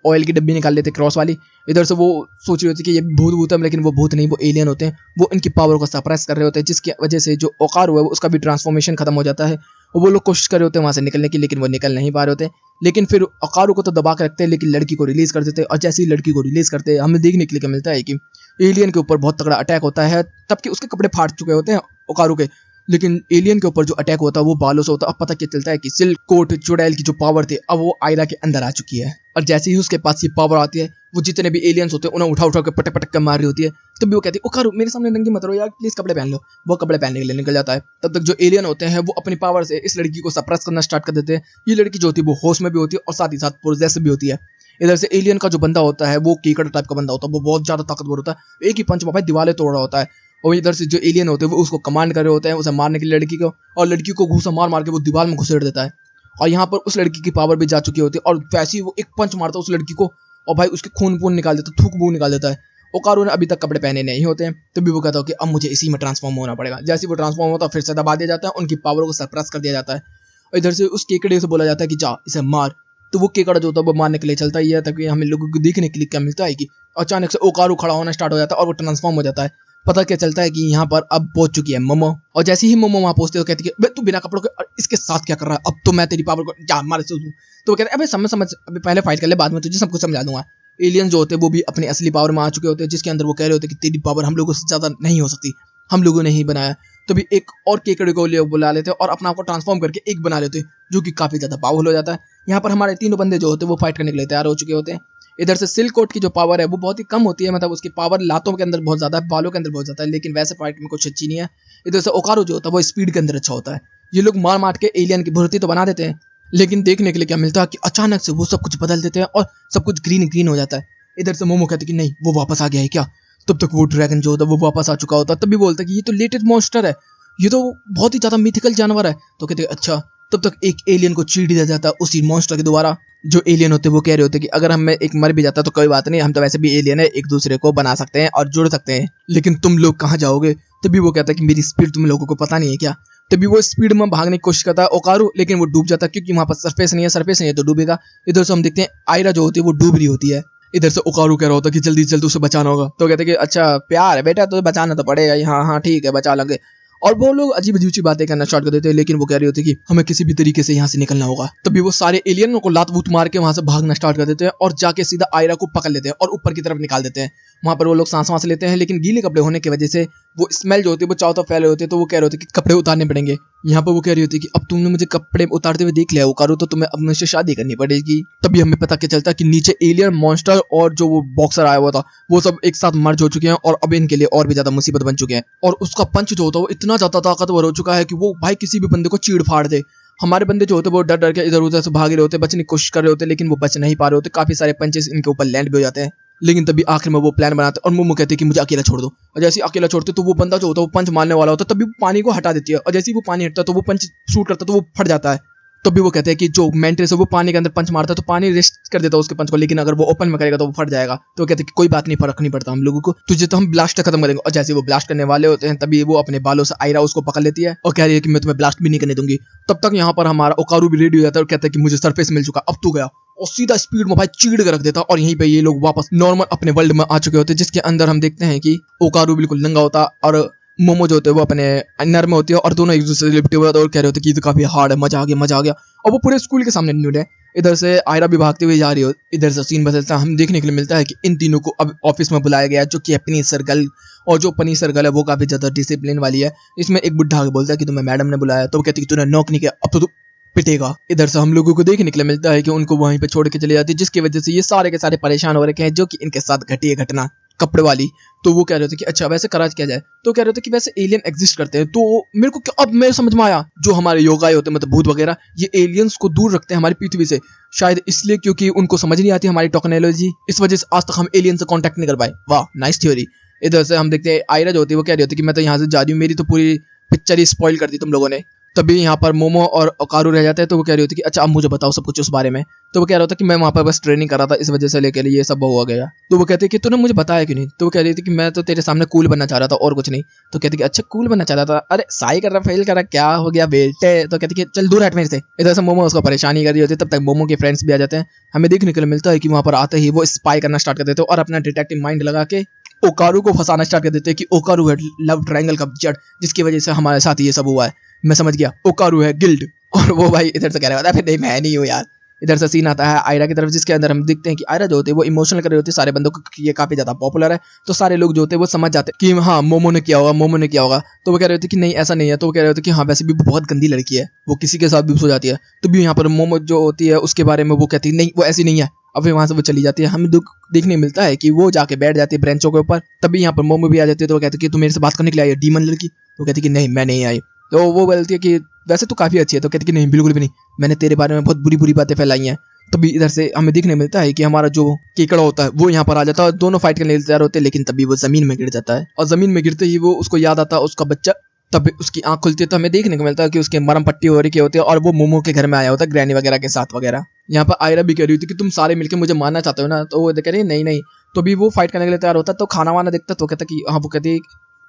ऑयल की डब्बी निकाल लेते क्रॉस वाली। इधर से वो सोच रही होती है कि ये भूत भूत है, लेकिन वो भूत नहीं, वो एलियन होते हैं। वो इनकी पावर को सप्रेस कर रहे होते हैं, जिसकी वजह से जो ओकारू है उसका भी ट्रांसफॉर्मेशन खत्म हो जाता है। और वो लोग कोशिश कर रहे होते हैं वहां से निकलने की, लेकिन वो निकल नहीं पा रहे होते। लेकिन फिर ओकारू को तो दबा के रखते हैं, लेकिन लड़की को रिलीज कर देते हैं। और जैसे ही लड़की को रिलीज करते हैं हमें देखने के लिए मिलता है कि एलियन के ऊपर बहुत तगड़ा अटैक होता है। तब कि उसके कपड़े फाट चुके होते हैं ओकारू के, लेकिन एलियन के ऊपर जो अटैक होता है वो बालों से होता है। अब पता क्या चलता है कि सिल्क कोट चुड़ैल की जो पावर थी अब वो आयरा के अंदर आ चुकी है। और जैसे ही उसके पास ये पावर आती है वो जितने भी एलियंस होते हैं उन्हें उठा उठा के पटक पटक कर मार रही होती है। तब भी वो कहती है ओकारू मेरे सामने नंगी मत रहो यार, प्लीज कपड़े पहन लो। वो कपड़े पहनने के लिए निकल जाता है। तब तक जो एलियन होते हैं वो अपनी पावर से इस लड़की को सप्रेस करना स्टार्ट कर देते हैं। ये लड़की जो होती है वो होश में भी होती है और साथ ही साथ पोजेस भी होती है। इधर से एलियन का जो बंदा होता है वो कीकड़ टाइप का बंदा होता है, वो बहुत ज्यादा ताकतवर होता है। एक ही पंच में भाई दीवारें तोड़ रहा होता है। और इधर से जो एलियन होते हैं वो उसको कमांड कर रहे होते हैं उसे मारने के लिए लड़की को, और लड़की को घूसा मार मार के वो दीवार में घुसेड़ देता है। और यहाँ पर उस लड़की की पावर भी जा चुकी होती है, और वैसे ही वो एक पंच मारता है उस लड़की को और भाई उसके खून वून निकाल देता है, थूक वूक निकाल देता है। ओकारू ने अभी तक कपड़े पहने नहीं होते हैं। तभी वो कहता है कि अब मुझे इसी में ट्रांसफॉर्म होना पड़ेगा। जैसे वो ट्रांसफॉर्म होता है फिर से दबा दिया जाता है, उनकी पावर को सप्रेस कर दिया जाता है। और इधर से उस केकड़े से बोला जाता है कि जा इसे मार। तो वो केकड़ा जो होता है वो मारने के लिए चलता ही है। तभी हमें लोगों को देखने के लिए क्या मिलता है कि अचानक से ओकारू खड़ा होना स्टार्ट हो जाता है और वो ट्रांसफॉर्म हो जाता है। पता क्या चलता है कि यहाँ पर अब पहुंच चुकी है मोमो, और जैसे ही मोमो वहां पहुंचते हो कहती है बे तू बिना कपड़ों के इसके साथ क्या कर रहा है, अब तो मैं तेरी पावर को जान मार से दूं। तो वो कहते हैं अबे समझ समझ, अबे पहले फाइट कर ले, बाद में तुझे सब कुछ समझा दूंगा। एलियन जो होते हैं वो भी अपनी असली पावर में आ चुके होते हैं, जिसके अंदर वो कह रहे होते हैं कि तेरी पावर हम लोगों से ज्यादा नहीं हो सकती, हम लोगों ने ही बनाया। तभी एक और केकड़े को बुला लेते हैं और अपना आपको ट्रांसफॉर्म करके एक बना लेते हैं, जो कि काफी ज्यादा पावरफुल हो जाता है। यहाँ पर हमारे तीनों बंदे जो होते हैं वो फाइट करने के लिए तैयार हो चुके होते हैं। इधर से सिल्क कोट की जो पावर है वो बहुत ही कम होती है, मतलब उसकी पावर लातों के अंदर बहुत ज्यादा है, बालों के अंदर बहुत ज्यादा है, लेकिन वैसे फाइट में कुछ अच्छी नहीं है। इधर से ओकारो जो होता है वो स्पीड के अंदर अच्छा होता है। ये लोग मार मार के एलियन की भूर्ती तो बना देते हैं, लेकिन देखने के लिए क्या मिलता है कि अचानक से वो सब कुछ बदल देते हैं और सब कुछ ग्रीन ग्रीन हो जाता है। इधर से मोमो कहते कि नहीं वो वापस आ गया है क्या। तब तक वो ड्रैगन जो होता है वो वापस आ चुका होता है, तब भी बोलता है कि ये तो लेटेस्ट मॉन्स्टर है, ये तो बहुत ही ज्यादा मिथिकल जानवर है। तो कहते अच्छा, तब तक एक एलियन को चीर दिया जाता है उसी मॉन्स्टर के द्वारा। जो एलियन होते हैं वो कह रहे होते हैं कि अगर हम में एक मर भी जाता तो कोई बात नहीं, हम तो वैसे भी एलियन है, एक दूसरे को बना सकते हैं और जुड़ सकते हैं, लेकिन तुम लोग कहाँ जाओगे। तभी वो कहता है कि मेरी स्पीड तुम लोगों को पता नहीं है क्या। तभी वो स्पीड में भागने की कोशिश करता है ओकारू, लेकिन वो डूब जाता है क्योंकि वहां पर सरफेस नहीं है, सरफेस नहीं है तो डूबेगा। इधर से हम देखते हैं आयरा जो होती है वो डूब रही होती है। इधर से ओकारू कह रहा होता है कि जल्दी जल्दी उसे बचाना होगा। तो कहते हैं कि अच्छा प्यार है बेटा तो बचाना तो पड़ेगा ही, हाँ हाँ ठीक है बचा लेंगे। और वो लोग अजीब अजीब सी बातें करना स्टार्ट कर देते हैं, लेकिन वो कह रही होती है कि हमें किसी भी तरीके से यहाँ से निकलना होगा। तभी वो सारे एलियनों को लात वूत मार के वहां से भागना स्टार्ट कर देते हैं और जाके सीधा आयरा को पकड़ लेते हैं और ऊपर की तरफ निकाल देते हैं। वहां पर वो लोग सांस वांस लेते हैं, लेकिन गीले कपड़े होने की वजह से वो स्मेल जो होती है वो चारों तरफ फैले होते हैं। तो वो कह रहे होते हैं कि कपड़े उतारने पड़ेंगे। यहाँ पर वो कह रही होती है कि अब तुमने मुझे कपड़े उतारते हुए देख लिया उकारू, तो तुम्हें अब मुझसे शादी करनी पड़ेगी। तभी हमें पता क्या चलता है कि नीचे एलियन मॉन्स्टर और जो वो बॉक्सर आया हुआ था वो सब एक साथ मर्ज हो चुके हैं और अब इनके लिए और भी ज्यादा मुसीबत बन चुके हैं। और उसका पंच जो होता है वो इतना ज्यादा ताकतवर हो चुका है कि वो भाई किसी भी बंदे को चीड़ फाड़ दे। हमारे बंदे जो होते हैं वो डर डर के इधर उधर से भाग रहे होते, बचने की कोशिश कर रहे होते, लेकिन वो बच नहीं पा रहे होते। काफी सारे पंचेस इनके ऊपर लैंड भी हो जाते हैं, लेकिन तभी आखिर में वो प्लान बनाते और मोमो कहते हैं कि मुझे अकेला छोड़ दो। और जैसे ही अकेला छोड़ते तो वो बंदा जो होता है वो पंच मारने वाला होता है, तभी वो पानी को हटा देती है और जैसे ही वो पानी हटता है तो वो पंच शूट करता है तो वो फट जाता है। तभी वो कहते हैं कि जो मेंट्रेस है वो पानी के अंदर पंच मारता है तो पानी रेस्ट कर देता है उसके पंच को, लेकिन अगर वो ओपन में करेगा तो वो फट जाएगा। तो वो कहते हैं कि कोई बात नहीं, फर्क नहीं पड़ता हम लोगों को, तुझे तो हम ब्लास्ट खत्म करेंगे। और जैसे वो ब्लास्ट करने वाले होते हैं तभी वो अपने बालों से आयरा उसको पकड़ लेती है और कह रही है कि मैं तुम्हें ब्लास्ट भी नहीं करने दूंगी। तब तक यहाँ पर हमारा ओकारू भी रेडी हो जाता है और कहता है कि मुझे सरफेस मिल चुका, अब तू गया, और सीधा स्पीड में भाई चीड़ के रख देता। और यहीं पे ये लोग वापस नॉर्मल अपने वर्ल्ड में आ चुके होते हैं, जिसके अंदर हम देखते हैं कि ओकारू बिल्कुल नंगा होता और मोमो जो होते हैं वो अपने अंदर में होती है और दोनों एक दूसरे से लिपटे हुए और कह रहे होते कि ये तो काफी हार्ड है, मजा आ गया मजा आ गया। और वो पूरे स्कूल के सामने न्यूड है। इधर से आयरा भी भागते हुए जा रही हो, इधर से सीन बदलता है, हम देखने के लिए मिलता है कि इन तीनों को अब ऑफिस में बुलाया गया है, जो कि अपनी सर्कल, और जो पनी सर्कल है वो काफी ज्यादा डिसिप्लिन वाली है। इसमें एक बुढ़ा बोलता है कि तुम्हें मैडम ने बुलाया, तो वो कहती है कि तूने नौक नहीं किया अब तो तू पिटेगा। इधर से हम लोगों को देखने के लिए मिलता है कि उनको वहीं पे छोड़ के चले जाती है, जिसकी वजह से ये सारे के सारे परेशान हो रखे हैं, जो कि इनके साथ घटी है घटना कपड़े वाली। तो वो कह रहे थे कि अच्छा वैसे करा क्या जाए, तो कह रहे थे कि वैसे एलियन एग्जिस्ट करते हैं। तो मेरे को अब मैं समझ में आया, जो हमारे योगाई होते हैं मतलब भूत वगैरह, ये एलियंस को दूर रखते हैं हमारी पृथ्वी से, शायद इसलिए क्योंकि उनको समझ नहीं आती हमारी टेक्नोलॉजी, इस वजह से आज तक हम एलियन से कांटेक्ट नहीं कर पाए। वाह नाइस थ्योरी। इधर से हम देखते हैं आयरा जो होती है वो कह रही होती है कि मैं तो यहाँ से जा रही हूँ, मेरी तो पूरी पिक्चर ही स्पॉइल कर दी तुम लोगों ने। तभी यहाँ पर मोमो और ओकारू रह जाते हैं, तो वो कह रही होती है कि अच्छा अब मुझे बताओ सब कुछ उस बारे में। तो वो कह रहा था कि मैं वहाँ पर बस ट्रेनिंग कर रहा था, इस वजह से लेकर ये सब हुआ गया। तो वो कहते हैं कि तूने मुझे बताया क्यों नहीं। तो वो कह रही थी कि मैं तो तेरे सामने कूल बनना चाह रहा था और कुछ नहीं। तो कहती कि अच्छा कूल बनना चाह रहा था, अरे साई कर रहा फेल कर रहा क्या हो गया बेटे। तो कहती कि चल दूर हट मेरे से। इधर से मोमो उसको परेशानी कर रही होती है, तब तक मोमो के फ्रेंड्स भी आ जाते हैं। हमें देखने के लिए मिलता है कि वहाँ पर आते ही वो स्पाई करना स्टार्ट कर देते हैं और अपना डिटेक्टिव माइंड लगा के ओकारू को फंसाना स्टार्ट कर देते हैं कि ओकारू है लव ट्रायंगल का जड़, जिसकी वजह से हमारे साथ ये सब हुआ है। मैं समझ गया, ओकारू है गिल्ड। और वो भाई इधर से कह रहा था फिर नहीं मैं नहीं हूँ यार। इधर से सीन आता है आयरा की तरफ, जिसके अंदर हम देखते हैं कि आयरा जो होती है वो इमोशनल कर रही होती है सारे बंदों को, ये काफी ज्यादा पॉपुलर है। तो सारे लोग जो होते हैं वो समझ जाते हैं कि हाँ मोमो ने किया होगा, मोमो ने किया होगा। तो वो कह रहे होते कि नहीं ऐसा नहीं है। तो वो कह रहे होते कि हाँ वैसे भी बहुत गंदी लड़की है, वो किसी के साथ भी सो जाती है। तो भी यहाँ पर मोमो जो होती है उसके बारे में वो कहती है नहीं वो ऐसी नहीं है। अब वहां से वो चली जाती है। हमें दुख देखने मिलता है कि वो जाके बैठ जाती है ब्रेंचों के ऊपर। तभी यहाँ पर मोमो भी आ जाती है। तो वो कहती है कि तू मेरे से बात करने के लिए आई है डीमन लड़की। तो कहती है कि नहीं मैं नहीं आई। तो वो बोलती है कि वैसे तो काफी अच्छी है। तो कहती है कि नहीं बिल्कुल भी नहीं, मैंने तेरे बारे में बहुत बुरी बुरी बातें फैलाई हैं। तभी इधर से हमें देखने मिलता है कि हमारा जो केकड़ा होता है वो यहाँ पर आ जाता है और दोनों फाइट करने तैयार होते हैं, लेकिन तभी वो जमीन में गिर जाता है। और जमीन में गिरते ही वो उसको याद आता है उसका बच्चा। तब उसकी आंख खुलती है तो हमें देखने को मिलता है कि उसके मरम पट्टी हो रही होती है और वो मोमो के घर में आया होता है ग्रैनी वगैरह के साथ वगैरह। यहाँ पर आयरा भी कह रही थी कि तुम सारे मिलकर मुझे मारना चाहते हो ना। तो वो कह रही है नहीं नहीं। तो भी वो फाइट करने के लिए तैयार होता है। तो खाना वाना देखता तो कहता कि हाँ, वो कहती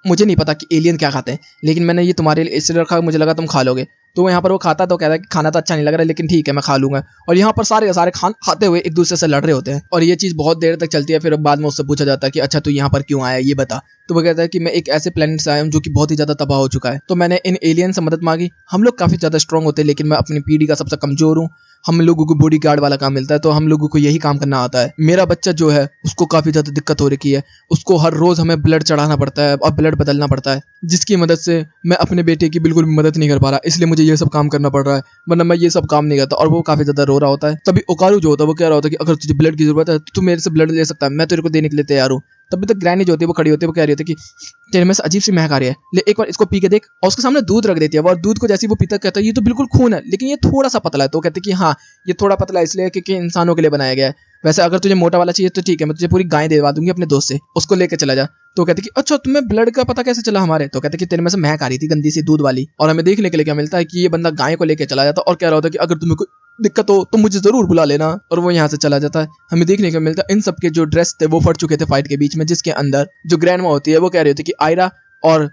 मुझे नहीं पता कि एलियन क्या खाते हैं, लेकिन मैंने ये तुम्हारे लिए इसलिए रखा मुझे लगा तुम खा लोगे। तो यहाँ पर वो खाता तो कहता है कि खाना तो अच्छा नहीं लग रहा है लेकिन ठीक है मैं खा लूंगा। और यहाँ पर सारे के सारे खाते हुए एक दूसरे से लड़ रहे होते हैं और ये चीज़ बहुत देर तक चलती है। फिर बाद में उससे पूछा जाता है कि अच्छा तू यहाँ पर क्यों आया ये बता। तो वो कहता है कि मैं एक ऐसे प्लेनेट से आया हूँ जो कि बहुत ही ज़्यादा तबाह हो चुका है, तो मैंने इन एलियन से मदद मांगी। हम लोग काफ़ी ज़्यादा स्ट्रॉन्ग होते हैं लेकिन मैं अपनी पीढ़ी का सबसे कमज़ोर हूँ। हम लोगों को बॉडी गार्ड वाला काम मिलता है तो हम लोगों को यही काम करना आता है। मेरा बच्चा जो है उसको काफ़ी ज़्यादा दिक्कत हो रखी है, उसको हर रोज़ हमें ब्लड चढ़ाना पड़ता है और ब्लड बदलना पड़ता है, जिसकी मदद से मैं अपने बेटे की बिल्कुल भी मदद नहीं कर पा रहा, इसलिए मुझे ये सब काम करना पड़ रहा है, वरना मैं ये सब काम नहीं करता। और वो काफ़ी ज़्यादा रो रहा होता है। तभी ओकारू जो होता है वो कह रहा होता है कि अगर तुझे ब्लड की जरूरत है तो तू मेरे से ब्लड ले सकता है, मैं तेरे को देने के लिए तैयार हूँ। तभी तक ग्रैनी जो होती है वो खड़ी होती है, वो कह रही होती है कि तेरे में से अजीब सी महक आ रही है, ले एक बार इसको पी के देख। और उसके सामने दूध रख देती है और दूध को जैसे वो पीता कहता है ये तो बिल्कुल खून है लेकिन ये थोड़ा सा पतला है। तो कहते हैं कि हाँ ये थोड़ा पतला है इसलिए क्योंकि इंसानों के लिए बनाया गया है, वैसे अगर तुझे मोटा वाला चाहिए तो ठीक है मैं तुझे पूरी गाय देवा दूंगी अपने दोस्त से, उसको लेकर चला जा। तो कहते कि अच्छा तुम्हें ब्लड का पता कैसे चला हमारे। तो कहते कि तेरे में से महक आ रही थी गंदी सी दूध वाली। और हमें देखने के लिए क्या मिलता है कि ये बंदा गाय को लेकर चला जाता और कह रहा होता है कि अगर तुम्हें कोई दिक्कत हो तो मुझे जरूर बुला लेना। और वो यहाँ से चला जाता है। हमें देखने को मिलता है इन सबके जो ड्रेस थे वो फट चुके थे फाइट के बीच में, जिसके अंदर जो ग्रैंडमा होती है वो कह रही होती है कि आयरा और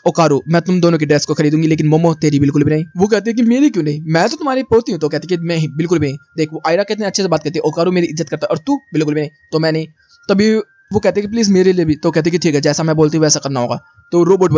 ओकारू मैं तुम दोनों की ड्रेस को खरीदूंगी लेकिन मोमो तेरी बिल्कुल भी नहीं। वो कहती है कि मेरी क्यों नहीं, मैं तो तुम्हारी पोती हूँ। तो कहती है कि मैं ही बिल्कुल भी नहीं। देख वो आयरा कितने अच्छे से बात करती है, ओकारू मेरी इज्जत करता है और तू बिल्कुल भी नहीं, तो मैं नहीं। तभी वो कहते हैं कि प्लीज मेरे लिए भी। तो कहते हैं कि ठीक है जैसा मैं बोलती हूँ वैसा करना होगा। तो रोबोट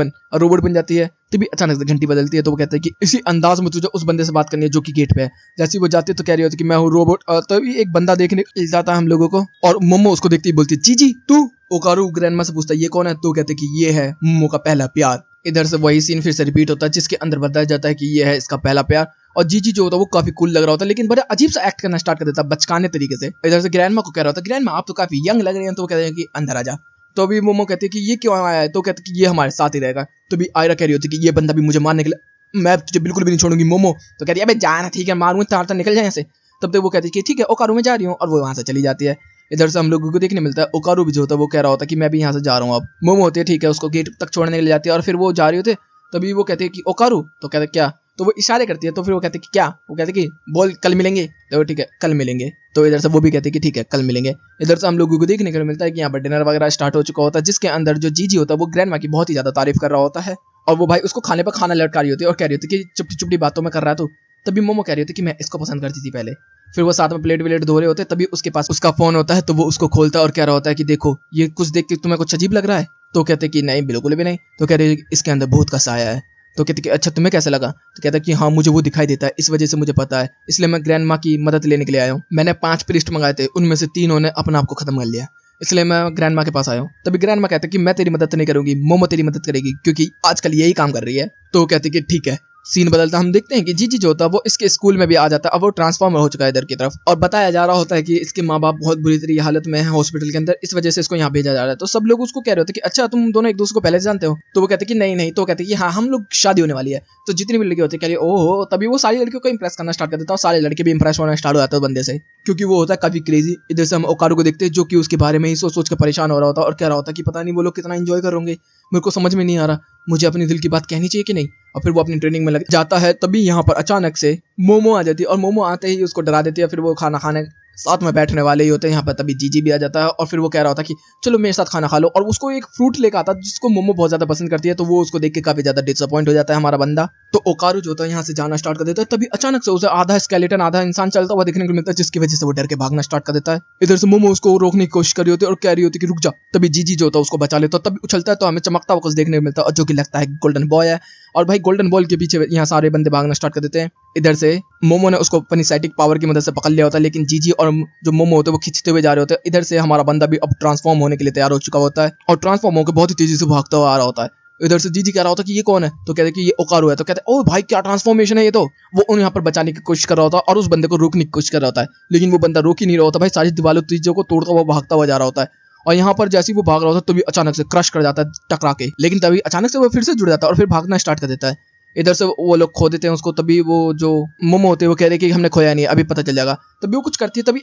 बन जाती है। तभी अचानक से घंटी बदलती है। तो वो कहते हैं कि इसी अंदाज में तुझे उस बंदे से बात करनी है जो कि गेट पे है। जैसे वो जाती है तो कह रही होती है कि मैं हूँ रोबोट। तभी एक बंदा देखने जाता है हम लोगों को और मोमो उसको देखती बोलती है जी तू। ओकारू ग्रैंडमा से पूछता है ये कौन है। तो कहते हैं कि ये है मोमो का पहला प्यार। इधर से वही सीन फिर से रिपीट होता है जिसके अंदर बताया जाता है कि ये है इसका पहला प्यार। और जीजी जो होता है वो काफी कूल लग रहा होता है लेकिन बड़ा अजीब सा एक्ट करना स्टार्ट कर देता है बचकाने तरीके से। इधर से ग्रैंडमा को कह रहा होता है ग्रैंडमा आप तो काफी यंग लग रहे हैं। तो वो कहते हैं कि अंदर आ जा। तो अभी मोमो कहते हैं कि ये क्यों आया है। तो कहते हैं कि ये हमारे साथ ही रहेगा। तो भी आयरा कह रही होती है कि ये बंदा भी मुझे मारने के लिए, मैं तुझे बिल्कुल भी नहीं छोड़ूंगी मोमो। तो कहती है अबे जाना ठीक है मारूंगा तार निकल जाए यहाँ से। तब तक वो कहती है कि ठीक है ओकारू में जा रही हूँ और वो वहां से चली जाती है। इधर से हम लोगों को देखने मिलता है ओकारू भी जो होता है वो कह रहा होता है कि मैं भी यहाँ से जा रहा हूँ। अब मोमो होती है ठीक है उसको गेट तक छोड़ने के लिए जाती है और फिर वो जा रही होती है। तभी वो कहते हैं कि ओकारू। तो कहते क्या। तो वो इशारे करती है। तो फिर वो कहते हैं कि क्या। वो कहते हैं कि बोल कल मिलेंगे। तो ठीक है कल मिलेंगे। तो इधर से वो भी कहते हैं कि ठीक है कल मिलेंगे। इधर से हम लोगों को देखने को मिलता है कि यहाँ पर डिनर वगैरह स्टार्ट हो चुका होता है जिसके अंदर जो जीजी होता है वो ग्रैंडमा की बहुत ही ज्यादा तारीफ कर रहा होता है और वो भाई उसको खाने पर खाना लटका रही होती है और कह रही होती है कि चुपटी चुपटी बातों में कर रहा है। तो तभी मोमो कह रही होती है कि मैं इसको पसंद करती थी पहले। फिर वो साथ में प्लेट व्लेट धो रहे होते तभी उसके पास उसका फोन होता है। तो वो उसको खोलता है और कह रहा होता है कि देखो ये कुछ देख के तुम्हें कुछ अजीब लग रहा है। तो कहते कि नहीं बिल्कुल भी नहीं। तो कह रहे इसके अंदर भूत का साया है। तो कहते कि अच्छा तुम्हें कैसे लगा। तो कहता कि हाँ मुझे वो दिखाई देता है इस वजह से मुझे पता है, इसलिए मैं ग्रैंडमा की मदद लेने के लिए आया हूँ। मैंने 5 प्रीस्ट मंगाए थे उनमें से 3 ने अपने आप को खत्म कर लिया, इसलिए मैं ग्रैंडमा के पास आया हूँ। तभी ग्रैंडमा कहते कि मैं तेरी मदद नहीं करूंगी, मोमो तेरी मदद करेगी क्योंकि आजकल यही काम कर रही है। तो कहते कि ठीक है। सीन बदलता हम देखते हैं कि जीजी जो होता है वो इसके स्कूल में भी आ जाता है। अब वो ट्रांसफॉर्मर हो चुका है इधर की तरफ और बताया जा रहा होता है कि इसके माँ बाप बहुत बुरी तरीके हालत में है हॉस्पिटल के अंदर, इस वजह से इसको यहाँ भेजा जा रहा है। तो सब लोग उसको कह रहे होते कि अच्छा तुम दोनों एक दूसरे को पहले से जानते हो। तो वो कहते कि नहीं। तो कहते कि हाँ हम लोग शादी होने वाली है। तो जितनी भी लड़की होती है कह रही ओहो। तभी वो सारी लड़कियों को इंप्रेस करना स्टार्ट कर देता है और सारे लड़के भी इंप्रेस होना स्टार्ट हो जाते हैं बंदे से, क्योंकि वो होता है काफी क्रेजी। इधर से हम ओकारू को देखते हैं जो कि उसके बारे में ही सोच के परेशान हो रहा होता है और कह रहा होता है कि पता नहीं वो लोग कितना एंजॉय करेंगे, मेरे को समझ में नहीं आ रहा, मुझे अपने दिल की बात कहनी चाहिए कि नहीं। और फिर वो अपनी ट्रेनिंग में लग जाता है। तभी यहाँ पर अचानक से मोमो आ जाती है और मोमो आते ही उसको डरा देती है। फिर वो खाना खाने साथ में बैठने वाले ही होते हैं यहाँ पर। तभी जीजी भी आ जाता है और फिर वो कह रहा होता है कि चलो मेरे साथ खाना खा लो, और उसको एक फ्रूट लेकर आता है जिसको मोमो बहुत ज्यादा पसंद करती है। तो वो उसको देख के काफी ज्यादा डिसअपॉइंट हो जाता है हमारा बंदा। तो ओकारू जो होता है यहाँ से जाना स्टार्ट कर देता है। तभी अचानक से उसे आधा स्केलेटन आधा इंसान चलता हुआ देखने को मिलता है जिसकी वजह से वो डर के भागना स्टार्ट कर देता है। इधर से मोमो उसको रोकने की कोशिश कर रही होती है और कह रही होती है कि रुक जा। तभी जीजी जो होता है उसको बचा लेता है। तभी उछलता है तो हमें चमकता हुआ कुछ देखने को मिलता है और जो कि लगता है गोल्डन बॉय है। और भाई गोल्डन बॉल के पीछे यहाँ सारे बंदे भागना स्टार्ट कर देते हैं। इधर से मोमो ने उसको अपनी साइटिक पावर की मदद से पकड़ लिया होता है लेकिन जीजी और जो मोमो होते हैं वो खींचते हुए जा रहे होते हैं। इधर से हमारा बंदा भी अब ट्रांसफॉर्म होने के लिए तैयार हो चुका होता है और ट्रांसफॉर्म होकर बहुत ही तेजी से भागता हुआ आ रहा होता है। इधर से जीजी कह रहा होता है कि ये कौन है। तो कहते हैं कि ये ओकारू है। तो कहते हैं ओ भाई क्या ट्रांसफॉर्मेशन है ये। तो वो उन यहाँ पर बचाने की कोशिश कर रहा होता है और उस बंदे को रोकने की कोशिश कर रहा होता है लेकिन वो बंदा रोक ही नहीं रहा होता भाई, सारी दीवारों चीजों को तोड़ता हुआ भागता हुआ जा रहा होता है। और यहाँ पर जैसे ही वो भाग रहा होता है तभी अचानक से क्रश कर जाता है टकरा के, लेकिन तभी अचानक से वो फिर से जुड़ जाता है और फिर भागना स्टार्ट कर देता है। इधर से वो लोग खो देते हैं उसको। तभी वो जो मोमो होते हैं वो कह रहे हैं कि हमने खोया नहीं, अभी पता चल जाएगा। तभी वो कुछ करती है तभी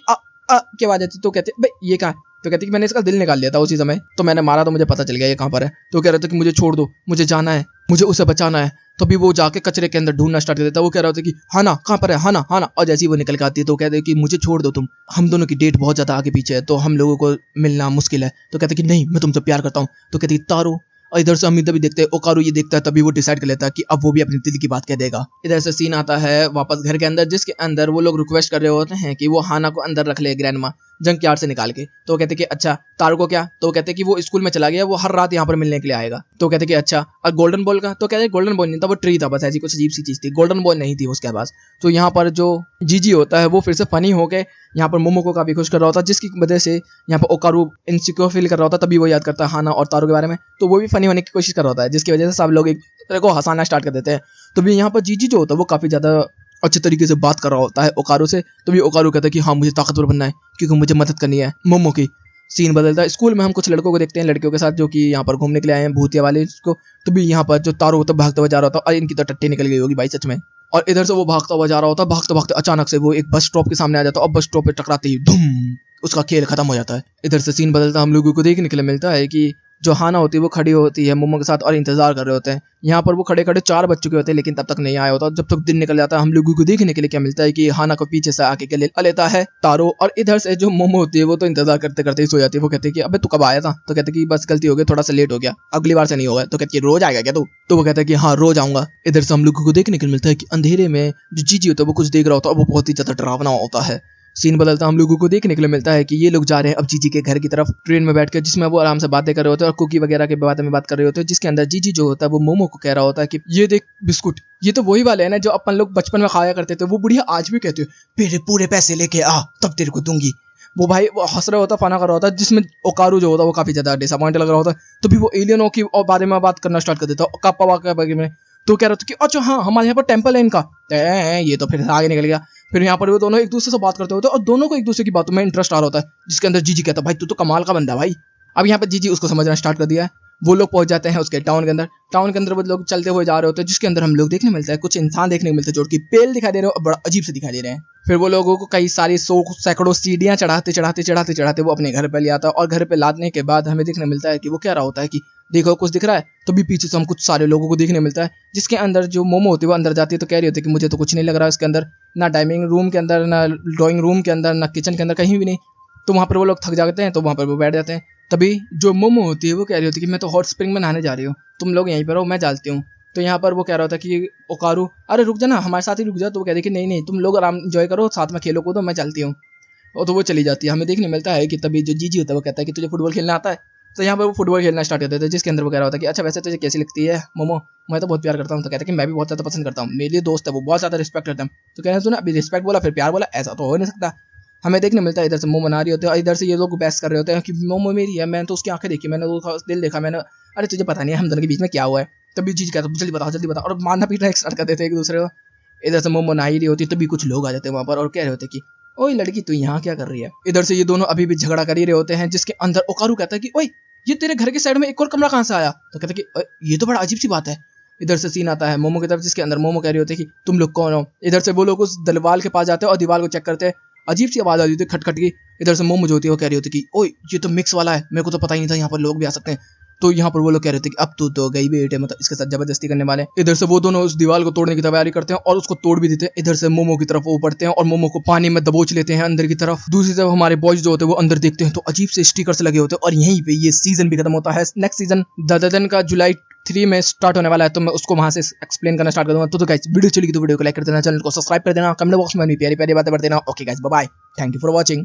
की आवाज आती है। तो कहते हैं भाई ये कहाँ है। तो कहती है कि मैंने इसका दिल निकाल लिया था उसी समय, तो मैंने मारा तो मुझे पता चल गया ये कहाँ पर है। तो कह रहे थे कि मुझे छोड़ दो, मुझे जाना है, मुझे उसे बचाना है। तभी वो जाके कचरे के अंदर ढूंढना स्टार्ट कर देता है। वो कह रहा होता है कि हाना कहाँ पर है, हाना हाना। और जैसे ही वो निकल के आती है तो कहते हैं कि मुझे छोड़ दो तुम, हम दोनों की डेट बहुत ज्यादा आगे पीछे है तो हम लोगों को मिलना मुश्किल है। तो कहते हैं कि नहीं मैं तुमसे प्यार करता हूँ। तो कहती है तारो और इधर से हम इधर भी देखते हैं, ओकारू ये देखता है तभी वो डिसाइड कर लेता है कि अब वो भी अपने दिल की बात कह देगा। इधर से सीन आता है वापस घर के अंदर, जिसके अंदर वो लोग रिक्वेस्ट कर रहे होते हैं कि वो हाना को अंदर रख ले ग्रैंडमा जंक यार्ड से निकाल के। तो वो कहते कि अच्छा तारू को क्या? तो वो कहते कि वो स्कूल में चला गया, वो हर रात यहाँ पर मिलने के लिए आएगा। तो कहते कि अच्छा और गोल्डन बॉल का? तो कहते गोल्डन बॉल नहीं था, वो ट्री था बस, ऐसी कुछ अजीब सी चीज थी, गोल्डन बॉल नहीं थी उसके पास। तो यहाँ पर जो जीजी होता है वो फिर से फनी हो गए यहाँ पर मोमो को काफी खुश कर रहा होता है, जिसकी वजह से यहाँ पर ओकारू इनसिक्योर फील कर रहा होता है। तभी वो याद करता है हाना और तारू के बारे में, तो वो भी फनी होने की कोशिश कर रहा होता है, जिसकी वजह से सब लोग एक दूसरे को हंसाना स्टार्ट कर देते हैं। तो भी यहाँ पर जीजी जो होता है वो काफी ज्यादा अच्छे तरीके से बात कर रहा होता है ओकारू से। तो भी ओकारू कहता है कि हाँ मुझे ताकतवर बनना है क्योंकि मुझे मदद करनी है मोमो की। सीन बदलता है, स्कूल में हम कुछ लड़कों को देखते हैं, लड़कियों के साथ जो कि यहाँ पर घूमने के लिए आए हैं भूतिया वाले को। तो भी यहाँ पर जो तारू होता है भागता हुआ जा रहा होता है, और इनकी तो टट्टी निकल गई होगी भाई सच में। और इधर से वो भागता हुआ जा रहा होता है, भागते भागते अचानक से वो एक बस स्टॉप के सामने आ जाता है और बस स्टॉप पे टकराते ही धूम उसका खेल खत्म हो जाता है। इधर से सीन बदलता हम लोगों को देखने के लिए मिलता है कि जो हाना होती है वो खड़ी होती है मोमो के साथ और इंतजार कर रहे होते हैं। यहाँ पर वो खड़े खड़े 4 बज चुके होते हैं लेकिन तब तक नहीं आया होता। जब तक दिन निकल जाता है हम लोगों को देखने के लिए क्या मिलता है कि हाना को पीछे से आके गले लेता है तारो। और इधर से जो मोमो होती है वो तो इंतजार करते करते ही सो जाती है। वो कहते हैं कि अबे तू कब आया था? तो कहते कि बस गलती हो गई, थोड़ा सा लेट हो गया, अगली बार से नहीं होगा। तो कहती है रोज आएगा क्या तू? तो वो कहता है कि हाँ रोज आऊंगा। इधर से हम लोगों को देखने के लिए मिलता है कि अंधेरे में जो जीजी होता है वो कुछ देख रहा होता है और वो बहुत ही ज्यादा डरावना होता है। सीन बदलता हम लोगों को देखने के लिए मिलता है कि ये लोग जा रहे हैं अब जीजी के घर की तरफ ट्रेन में बैठकर, जिसमें वो आराम से बातें कर रहे होते हैं और कुकी वगैरह के बारे में बात कर रहे होते हैं, जिसके अंदर जीजी जो होता है वो मोमो को कह रहा होता है कि ये देख बिस्कुट, ये तो वही वाले हैं ना जो अपन लोग बचपन में खाया करते थे। वो बुढ़िया आज भी कहती है मेरे पूरे पैसे लेके आ तब तेरे को दूंगी। वो भाई वो हंस रहा होता है, फना कर रहा होता है, जिसमें ओकारू जो होता है वो काफी ज्यादा डिसअपॉइंट लग रहा होता है। तो भी वो एलियनों की बारे में बात करना स्टार्ट कर देता है, काप्पा के बारे में। तो कह रहा था कि अच्छा हाँ हमारे यहाँ पर टेम्पल है इनका। ये तो फिर आगे निकल गया। फिर यहाँ पर वो दोनों एक दूसरे से बात करते होते हैं और दोनों को एक दूसरे की बातों में इंटरेस्ट आ रहा होता है, जिसके अंदर जीजी कहता है भाई तू तो कमाल का बंदा है भाई। अब यहाँ पर जीजी उसको समझना स्टार्ट कर दिया है। वो लोग पहुंच जाते हैं उसके टाउन के अंदर। टाउन के अंदर वो लोग चलते हुए जा रहे होते हैं, जिसके अंदर हम लोग देखने मिलता है कुछ इंसान देखने को मिलते हैं जो कि पेल दिखाई दे रहे हैं और बड़ा अजीब से दिखाई दे रहे हैं। फिर वो लोगों को कई सारी सैकड़ों सीढ़ियां चढ़ाते वो अपने घर पे ले आता है और घर पे लादने के बाद हमें देखने मिलता है कि वो कह रहा होता है कि देखो कुछ दिख रहा है। तो भी पीछे से हम कुछ सारे लोगों को देखने मिलता है, जिसके अंदर जो मोमो होती है वो अंदर जाती है तो कह रही होती है कि मुझे तो कुछ नहीं लग रहा है इसके अंदर, ना डाइनिंग रूम के अंदर, ना ड्राइंग रूम के अंदर, ना किचन के अंदर, कहीं भी नहीं। तो वहाँ पर वो लोग थक जाते हैं तो वहाँ पर वो बैठ जाते हैं। तभी जो मोमो होती है वो कह रही होती है कि मैं तो हॉट स्प्रिंग में नहाने जा रही हूँ, तुम लोग यहीं पर रहो मैं डालती हूँ। तो यहाँ पर वो कह रहा होता है कि ओकारू अरे रुक जा ना, हमारे साथ ही रुक जा। तो वो कहती है कि नहीं नहीं तुम लोग आराम एंजॉय करो, साथ में खेलो कूदो, मैं चलती हूँ। और तो वो चली जाती है। हमें देखने मिलता है कि तभी जो जीजी होता है वो कहता है कि तुझे फुटबॉल खेलना आता है? तो यहाँ पर वो फुटबॉल खेलना स्टार्ट कर देते हैं, जिसके अंदर वो कह रहा होता है कि अच्छा वैसे तुझे कैसी लगती है मोमो? मैं तो बहुत प्यार करता हूँ। तो कहता है कि मैं भी बहुत ज़्यादा पसंद करता हूँ, मेरे लिए दोस्त है वो, बहुत ज़्यादा रिस्पेक्ट करता हूँ। तो कहना सुना अभी रिस्पेक्ट बोला फिर प्यार बोला, ऐसा तो हो नहीं सकता। हमें देखने मिलता है इधर से मोमो बना रही होते हैं और इधर से ये लोग बहस कर रहे होते हैं कि मोमो मेरी है, मैंने तो उसकी आंखें देखी, मैंने तो दिल देखा, मैंने अरे तुझे पता नहीं है हम दोनों के बीच में क्या हुआ है। तभी जीजी कहता है जल्दी बता, और मारना पीटना स्टार्ट कर देते हैं एक दूसरे को। इधर से मोमो नहा ही रही होती है तभी कुछ लोग आ जाते हैं वहाँ पर और कह रहे होते हैं कि ओए लड़की तू यहाँ क्या कर रही है? इधर से ये दोनों अभी भी झगड़ा कर ही रहे होते हैं, जिसके अंदर ओकारू कहता है कि ओए ये तेरे घर के साइड में एक और कमरा कहाँ से आया? तो कहता है कि ये तो बड़ा अजीब सी बात है। इधर से सीन आता है मोमो की तरफ, जिसके अंदर मोमो कह रही होती है कि तुम लोग कौन हो? इधर से वो लोग उस दीवार के पास जाते हैं और दीवार को चेक करते हैं। अजीब सी आवाज आ रही थी खटखट की। इधर से मोमो जो होती है वो कह रही होती है कि ओए ये तो मिक्स वाला है, मेरे को तो पता ही नहीं था यहाँ पर लोग भी आ सकते हैं। तो यहाँ पर वो लोग कह रहे थे कि अब तू तो गई बेटे, मतलब इसके साथ जबरदस्ती करने वाले। इधर से वो दोनों उस दीवार को तोड़ने की तैयारी करते हैं और उसको तोड़ भी देते हैं। इधर से मोमो की तरफ वो बढ़ते हैं और मोमो को पानी में दबोच लेते हैं अंदर की तरफ। दूसरी तरफ हमारे बॉयज जो होते हैं वो अंदर देखते हैं तो अजीब से स्टिकर्स लगे होते हैं और यहीं पे ये सीजन भी खत्म होता है। नेक्स्ट सीजन ददन का जुलाई 3 में स्टार्ट होने वाला है, तो मैं उसको वहां से एक्सप्लेन करना स्टार्ट कर दूंगा। तो गाइस वीडियो चली तो वीडियो को लाइक कर देना, चैनल को सब्सक्राइब कर देना, कमेंट बॉक्स में भी प्यारी प्यारी बातें कर देना। Okay guys bye bye, thank you for watching.